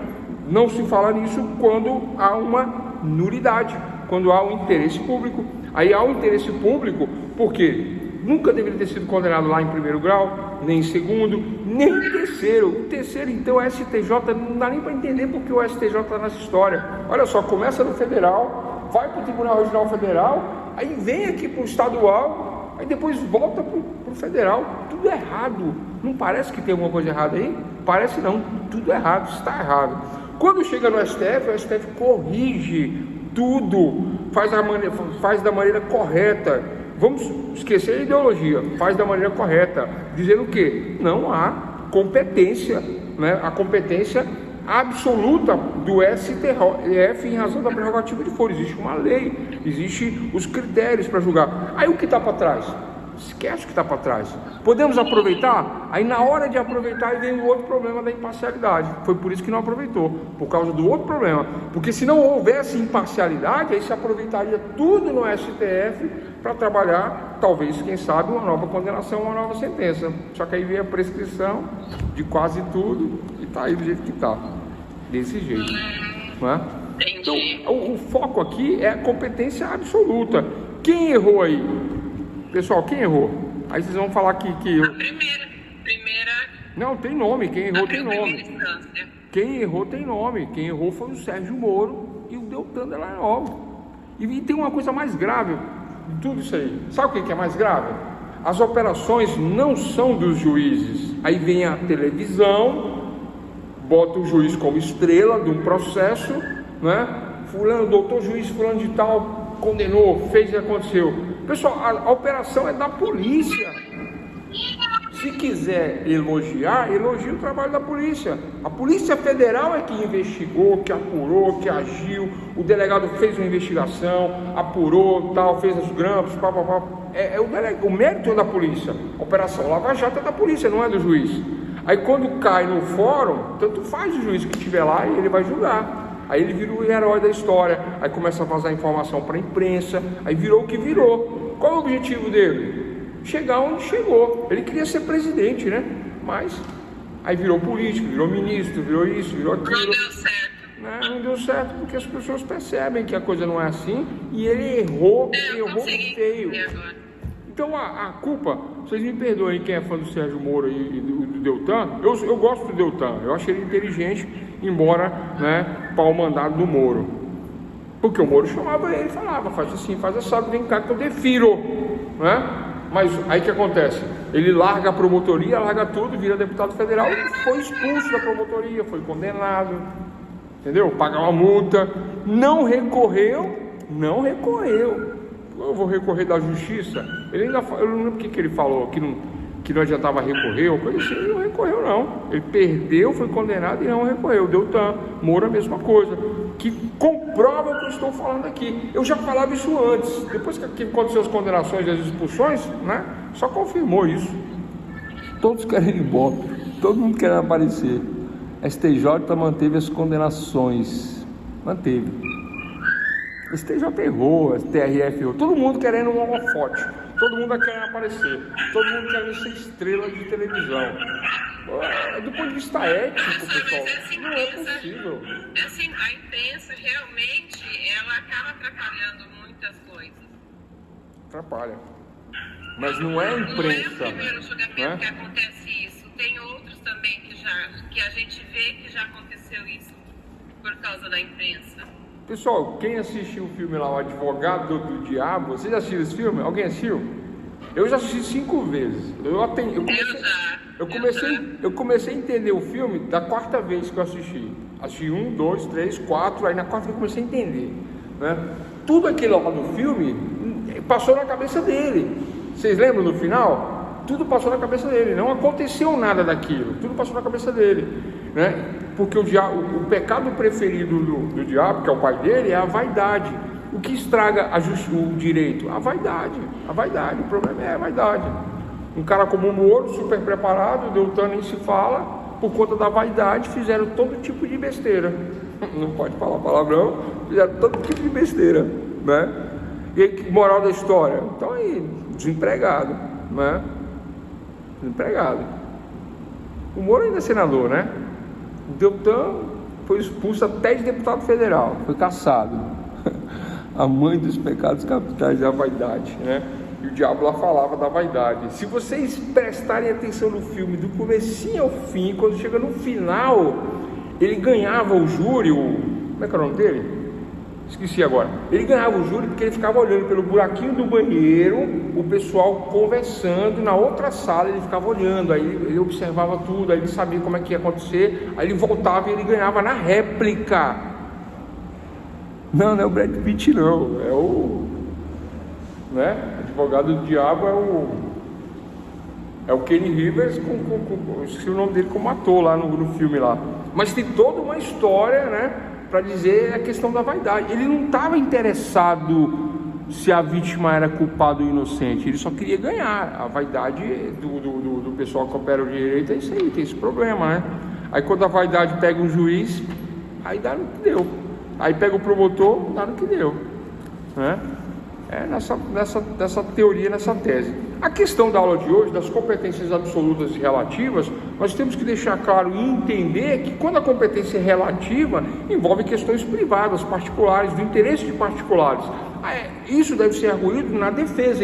Não se fala nisso quando há uma nulidade, quando há um interesse público. Aí há um interesse público porque nunca deveria ter sido condenado lá em primeiro grau, nem em segundo, nem em terceiro. O terceiro, então, o STJ, não dá nem para entender porque o STJ está nessa história. Olha só, começa no federal, vai para o Tribunal Regional Federal, aí vem aqui para o estadual, aí depois volta para o federal. Tudo errado. Não parece que tem alguma coisa errada aí? Parece não, tudo errado, está errado. Quando chega no STF, o STF corrige tudo, faz da maneira correta. Vamos esquecer a ideologia, faz da maneira correta, dizendo que não há competência, né? A competência absoluta do STF em razão da prerrogativa de foro. Existe uma lei, existem os critérios para julgar. Aí o que está para trás? Esquece o que está para trás. Podemos aproveitar? Aí na hora de aproveitar aí vem o outro problema da imparcialidade. Foi por isso que não aproveitou, por causa do outro problema. Porque se não houvesse imparcialidade, aí se aproveitaria tudo no STF para trabalhar, talvez, quem sabe, uma nova condenação, uma nova sentença. Só que aí vem a prescrição de quase tudo e está aí do jeito que está, desse jeito, não é? Então o foco aqui é a competência absoluta. Quem errou aí? Pessoal, quem errou? Aí vocês vão falar que eu... A primeira... Não, tem nome, quem errou tem nome. Quem errou tem nome. Quem errou foi o Sérgio Moro e o Deltan Dallagnol. E tem uma coisa mais grave de tudo isso aí. Sabe o que é mais grave? As operações não são dos juízes. Aí vem a televisão, bota o juiz como estrela de um processo, né? Fulano, doutor juiz fulano de tal, condenou, fez e aconteceu. Pessoal, a operação é da polícia. Se quiser elogiar, elogie o trabalho da polícia. A Polícia Federal é que investigou, que apurou, que agiu. O delegado fez uma investigação, apurou, tal, fez os grampos, papapá. O mérito é da polícia. A Operação Lava Jato é da polícia, não é do juiz. Aí quando cai no fórum, tanto faz o juiz que estiver lá e ele vai julgar. Aí ele vira o herói da história, aí começa a vazar informação para a imprensa, aí virou o que virou. Qual é o objetivo dele? Chegar onde chegou. Ele queria ser presidente, né? Mas aí virou político, virou ministro, virou isso, virou aquilo. Não deu certo. Não deu certo porque as pessoas percebem que a coisa não é assim e ele errou feio. Então a culpa, vocês me perdoem quem é fã do Sérgio Moro e do Deltan, eu gosto do Deltan, eu acho ele inteligente, embora, né, pau mandado do Moro. Porque o Moro chamava ele e falava, faz assim, faz assado, vem cá que eu defiro, né? Mas aí o que acontece? Ele larga a promotoria, larga tudo, vira deputado federal e foi expulso da promotoria, foi condenado, entendeu? Pagar uma multa, não recorreu. Eu vou recorrer da justiça. Ele ainda, eu não lembro o que ele falou, que não adiantava recorrer, ou coisa assim. Ele não recorreu, não. Ele perdeu, foi condenado e não recorreu. Deltan, Moro, a mesma coisa. Que comprova o que eu estou falando aqui. Eu já falava isso antes. Depois que aconteceu as condenações e as expulsões, né? Só confirmou isso. Todos querem ir embora. Todo mundo quer aparecer. A STJ manteve as condenações. Manteve. A STJ errou, a TRF errou. Todo mundo querendo um holofote. Todo mundo querendo aparecer. Todo mundo querendo ser estrela de televisão. Do ponto de vista ético, pessoal, não é possível. Assim, a imprensa realmente, ela acaba atrapalhando muitas coisas. Atrapalha. Mas não é a imprensa. Não é o primeiro julgamento que acontece isso. Tem outros também que a gente vê que já aconteceu isso por causa da imprensa. Pessoal, quem assistiu o filme lá, O Advogado do Diabo, vocês já assistiram esse filme? Alguém assistiu? Eu já assisti 5 vezes. Eu comecei a entender o filme da 4ª vez que eu assisti. Assisti 1, 2, 3, 4, aí na 4ª eu comecei a entender, né? Tudo aquilo lá do filme passou na cabeça dele. Vocês lembram no final? Tudo passou na cabeça dele, não aconteceu nada daquilo, tudo passou na cabeça dele, né? Porque o pecado preferido do diabo, que é o pai dele, é a vaidade. O que estraga o direito? A vaidade, o problema é a vaidade. Um cara como o Moro, super preparado, Deltan nem se fala, por conta da vaidade, fizeram todo tipo de besteira. Não pode falar palavrão, fizeram todo tipo de besteira, né? E aí, moral da história? Então aí, desempregado, né? Desempregado. O Moro ainda é senador, né? O Deltan foi expulso até de deputado federal, foi cassado. A mãe dos pecados capitais é a vaidade, né? E o diabo lá falava da vaidade. Se vocês prestarem atenção no filme, do comecinho ao fim, quando chega no final, ele ganhava o júri, como é que é o nome dele? Esqueci agora. Ele ganhava o júri porque ele ficava olhando pelo buraquinho do banheiro, o pessoal conversando, na outra sala ele ficava olhando, aí ele observava tudo, aí ele sabia como é que ia acontecer, aí ele voltava e ele ganhava na réplica. Não é o Brad Pitt não, é o, né? Advogado do diabo é o Kenny Rivers, esqueci o nome dele como ator lá no filme lá. Mas tem toda uma história, né, para dizer a questão da vaidade. Ele não estava interessado se a vítima era culpada ou inocente, ele só queria ganhar. A vaidade do pessoal que opera o direito é isso aí, tem esse problema, né? Aí quando a vaidade pega um juiz, aí dá no que deu. Aí pega o promotor, dá no que deu, né? É nessa teoria, nessa tese. A questão da aula de hoje, das competências absolutas e relativas, nós temos que deixar claro e entender que quando a competência é relativa, envolve questões privadas, particulares, do interesse de particulares. Isso deve ser arguído na defesa,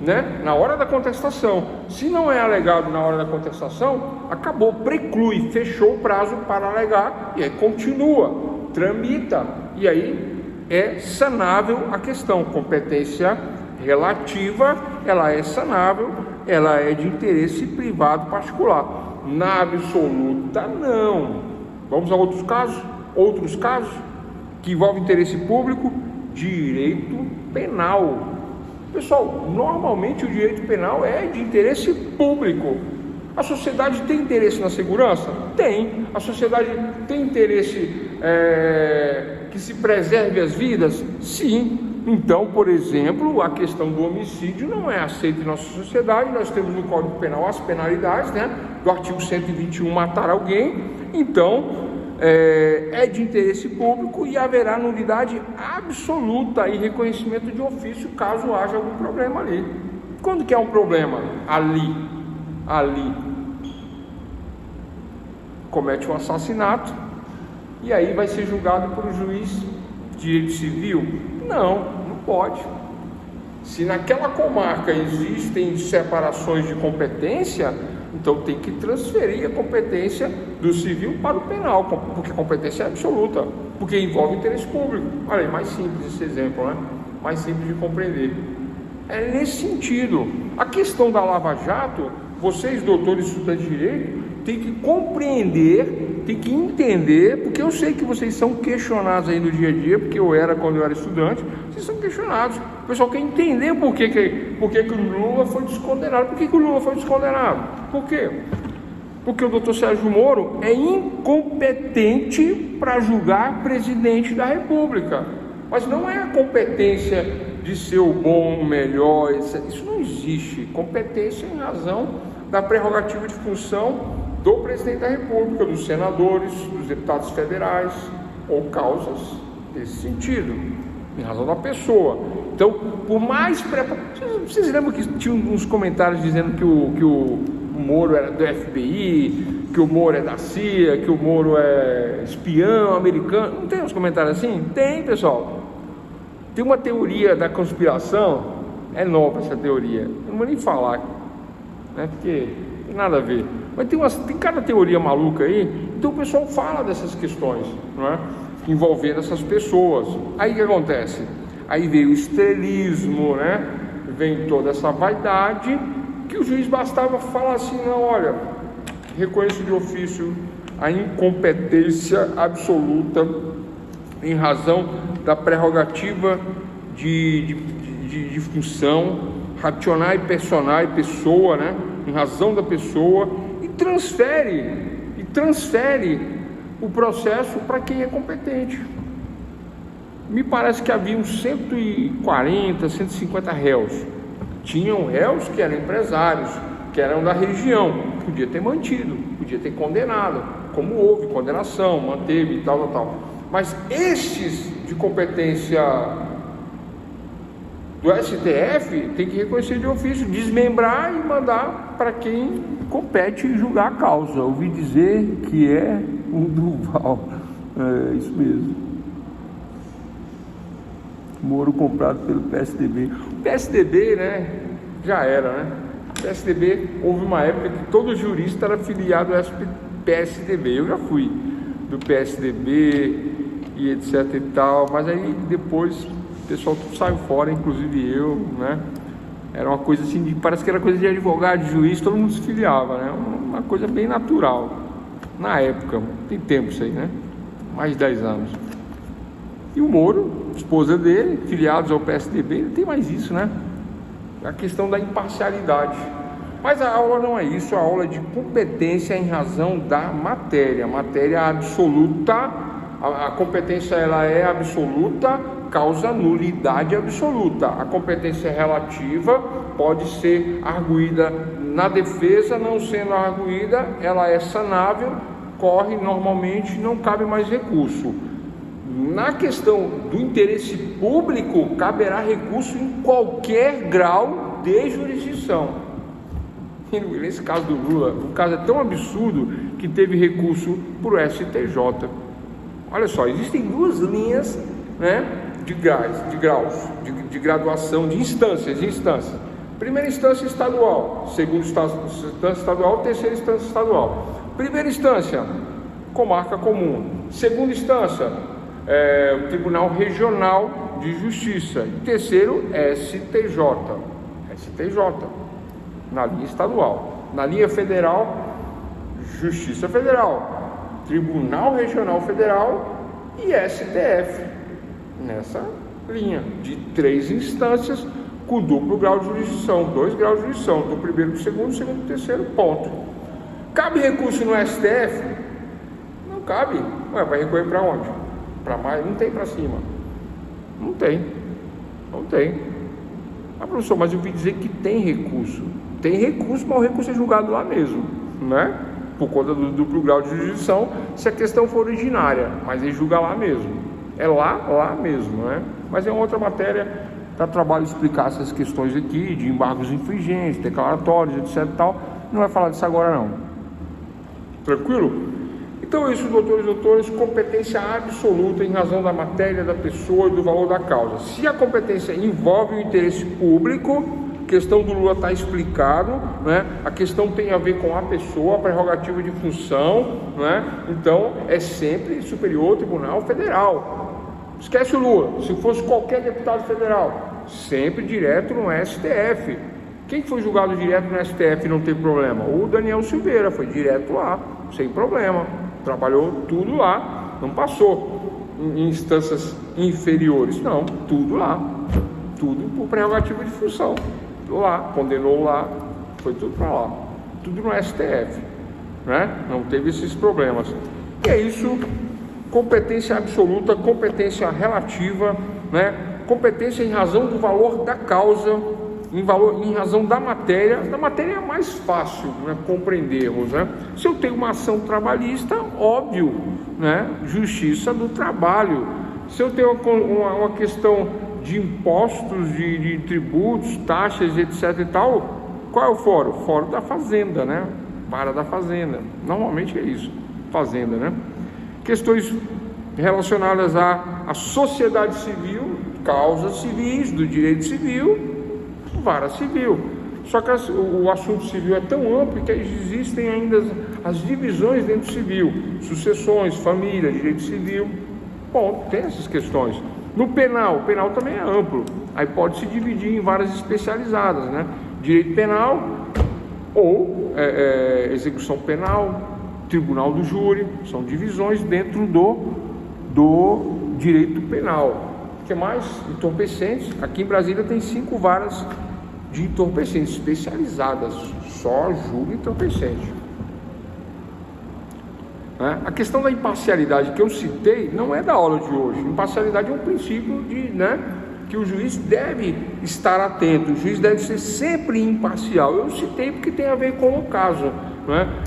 né? Na hora da contestação. Se não é alegado na hora da contestação, acabou, preclui, fechou o prazo para alegar, e aí continua, tramita, e aí é sanável a questão. Competência relativa, ela é sanável, ela é de interesse privado particular. Na absoluta, não. Vamos a outros casos que envolvem interesse público. Direito penal. Pessoal, normalmente o direito penal é de interesse público. A sociedade tem interesse na segurança? Tem. A sociedade tem interesse que se preserve as vidas? Sim. Então, por exemplo, a questão do homicídio não é aceita em nossa sociedade. Nós temos no Código Penal as penalidades, né? Do artigo 121, matar alguém. Então, é de interesse público e haverá nulidade absoluta e reconhecimento de ofício caso haja algum problema ali. Quando que há um problema? Ali comete um assassinato e aí vai ser julgado por um juiz de direito civil? Não pode. Se naquela comarca existem separações de competência, então tem que transferir a competência do civil para o penal, porque a competência é absoluta, porque envolve interesse público. Olha aí, mais simples esse exemplo, né? Mais simples de compreender. É nesse sentido. A questão da Lava Jato, vocês, doutores estudantes de Direito, têm que compreender, têm que entender, porque eu sei que vocês são questionados aí no dia a dia, porque eu era quando eu era estudante, vocês são questionados. O pessoal quer entender por que o Lula foi descondenado. Por que o Lula foi descondenado? Por quê? Porque o doutor Sérgio Moro é incompetente para julgar presidente da República. Mas não é a competência de ser o bom, o melhor, isso não existe. Competência em razão da prerrogativa de função do presidente da República, dos senadores, dos deputados federais, ou causas desse sentido, em razão da pessoa. Então, por mais vocês lembram que tinha uns comentários dizendo que o Moro era do FBI, que o Moro é da CIA, que o Moro é espião americano? Não tem uns comentários assim? Tem, pessoal. Tem uma teoria da conspiração, é nova essa teoria, eu não vou nem falar, né, porque não tem nada a ver. Mas tem cada teoria maluca aí, então o pessoal fala dessas questões, não é? Envolvendo essas pessoas. Aí o que acontece? Aí veio o estrelismo, né? Vem toda essa vaidade, que o juiz bastava falar assim: não, olha, reconheço de ofício a incompetência absoluta em razão da prerrogativa de de função, racional e personal, pessoa, né? Em razão da pessoa, e transfere o processo para quem é competente. Me parece que havia uns 140, 150 réus. Tinham réus que eram empresários, que eram da região, podia ter mantido, podia ter condenado, como houve condenação, manteve e tal. Mas estes de competência do STF tem que reconhecer de ofício, desmembrar e mandar para quem compete julgar a causa. Ouvi dizer que é o Duval. É isso mesmo. Moro comprado pelo PSDB. O PSDB, né, já era, né? O PSDB, houve uma época que todo jurista era filiado ao PSDB. Eu já fui do PSDB e etc e tal, mas aí depois o pessoal tudo saiu fora, inclusive eu, né? Era uma coisa assim, parece que era coisa de advogado, de juiz, todo mundo se filiava, né? Uma coisa bem natural. Na época, tem tempo isso aí, né? Mais de 10 anos. E o Moro, esposa dele, filiados ao PSDB, ele tem mais isso, né? A questão da imparcialidade. Mas a aula não é isso, a aula é de competência em razão da matéria. Matéria absoluta, a competência ela é absoluta, causa nulidade absoluta. A competência relativa pode ser arguída na defesa, não sendo arguída, ela é sanável, corre normalmente, não cabe mais recurso. Na questão do interesse público, caberá recurso em qualquer grau de jurisdição. Nesse caso do Lula, o caso é tão absurdo que teve recurso para o STJ. Olha só, existem duas linhas, né, de graus, de graduação, de instâncias. Primeira instância estadual, segunda instância estadual, terceira instância estadual. Primeira instância, comarca comum. Segunda instância, o Tribunal Regional de Justiça. E terceiro, STJ, na linha estadual. Na linha federal, Justiça Federal, Tribunal Regional Federal e STF. Nessa linha de 3 instâncias com duplo grau de jurisdição, 2 graus de jurisdição, do primeiro para o segundo do terceiro, ponto. Cabe recurso no STF? Não cabe. Ué, vai recorrer para onde? Para mais? Não tem para cima. Não tem. Ah, professor, mas eu ouvi dizer que tem recurso. Tem recurso, mas o recurso é julgado lá mesmo, né? Por conta do duplo grau de jurisdição, se a questão for originária, mas ele julga lá mesmo. É lá mesmo, né? Mas é outra matéria, dá trabalho explicar essas questões aqui, de embargos infringentes, declaratórios, etc e tal. Não vai falar disso agora não. Tranquilo? Então é isso, doutores e doutores, competência absoluta em razão da matéria, da pessoa e do valor da causa. Se a competência envolve o interesse público, a questão do Lula está explicado, né? A questão tem a ver com a pessoa, a prerrogativa de função, né? Então é sempre superior ao Tribunal Federal. Esquece o Lula, se fosse qualquer deputado federal, sempre direto no STF. Quem foi julgado direto no STF e não teve problema? O Daniel Silveira foi direto lá, sem problema, trabalhou tudo lá, não passou em instâncias inferiores, não, tudo lá, tudo por prerrogativa de função, lá, condenou lá, foi tudo para lá, tudo no STF, né? Não teve esses problemas. E é isso, competência absoluta, competência relativa, né? Competência em razão do valor da causa, em razão da matéria é mais fácil, né, compreendermos, né? Se eu tenho uma ação trabalhista, óbvio, né? Justiça do trabalho. Se eu tenho uma questão de impostos, de tributos, taxas, etc e tal, qual é o fórum? Fórum da Fazenda, né? Vara da Fazenda. Normalmente é isso, Fazenda, né? Questões relacionadas à sociedade civil, causas civis, do direito civil, vara civil. Só que o assunto civil é tão amplo que existem ainda as divisões dentro do civil, sucessões, família, direito civil. Bom, tem essas questões. No penal, o penal também é amplo, aí pode se dividir em várias especializadas, né? Direito penal ou execução penal, tribunal do júri, são divisões dentro do direito penal. O que mais? Entorpecentes. Aqui em Brasília tem 5 varas de entorpecentes especializadas, só julga entorpecente. A questão da imparcialidade que eu citei não é da aula de hoje. Imparcialidade é um princípio que o juiz deve estar atento, o juiz deve ser sempre imparcial. Eu citei porque tem a ver com o caso,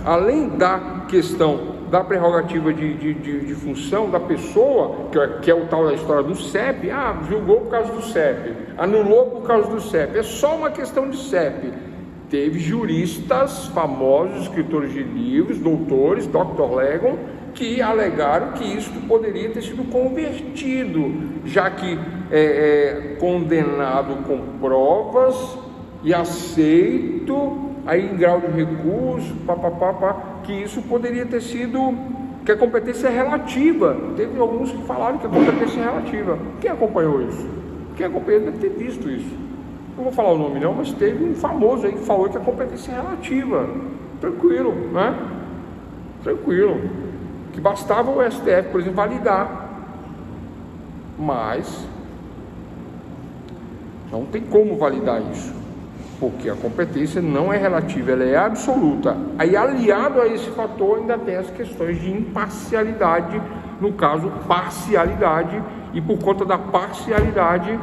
além da questão da prerrogativa de função da pessoa, que é o tal da história do CEP. Julgou por causa do CEP, anulou por causa do CEP, é só uma questão de CEP. Teve juristas famosos, escritores de livros, doutores, Dr. Legon, que alegaram que isso poderia ter sido convertido, já que é condenado com provas e aceito, aí em grau de recurso, que isso poderia ter sido, que a competência é relativa. Teve alguns que falaram que a competência é relativa. Quem acompanhou isso? Quem acompanhou deve ter visto isso. Não vou falar o nome não, mas teve um famoso aí que falou que a competência é relativa. Tranquilo, Tranquilo. Que bastava o STF, por exemplo, validar. Mas não tem como validar isso, porque a competência não é relativa, ela é absoluta. Aí, aliado a esse fator, ainda tem as questões de imparcialidade, no caso, parcialidade, e por conta da parcialidade,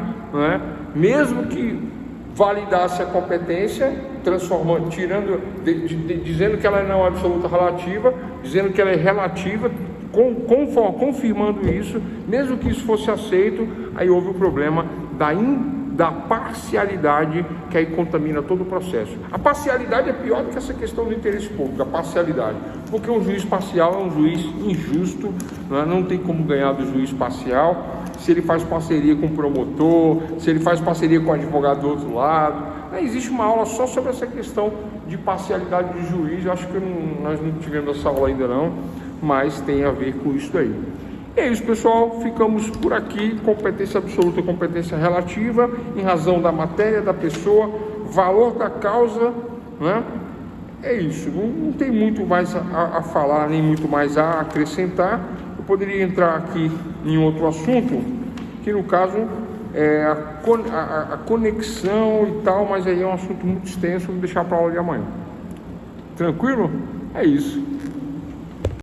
mesmo que validasse a competência, transformando, dizendo que ela não é absoluta relativa, dizendo que ela é relativa, confirmando isso, mesmo que isso fosse aceito, aí houve o problema da parcialidade, que aí contamina todo o processo. A parcialidade é pior do que essa questão do interesse público, a parcialidade, porque um juiz parcial é um juiz injusto, não tem como ganhar do juiz parcial, se ele faz parceria com o promotor, se ele faz parceria com o advogado do outro lado. Existe uma aula só sobre essa questão de parcialidade de juiz. Eu acho que nós não tivemos essa aula ainda não, mas tem a ver com isso daí. E é isso, pessoal, ficamos por aqui. Competência absoluta, competência relativa, em razão da matéria da pessoa, valor da causa, É isso, não tem muito mais a falar, nem muito mais a acrescentar. Eu poderia entrar aqui em outro assunto, que no caso é a conexão e tal, mas aí é um assunto muito extenso, vou deixar para a aula de amanhã. Tranquilo? É isso.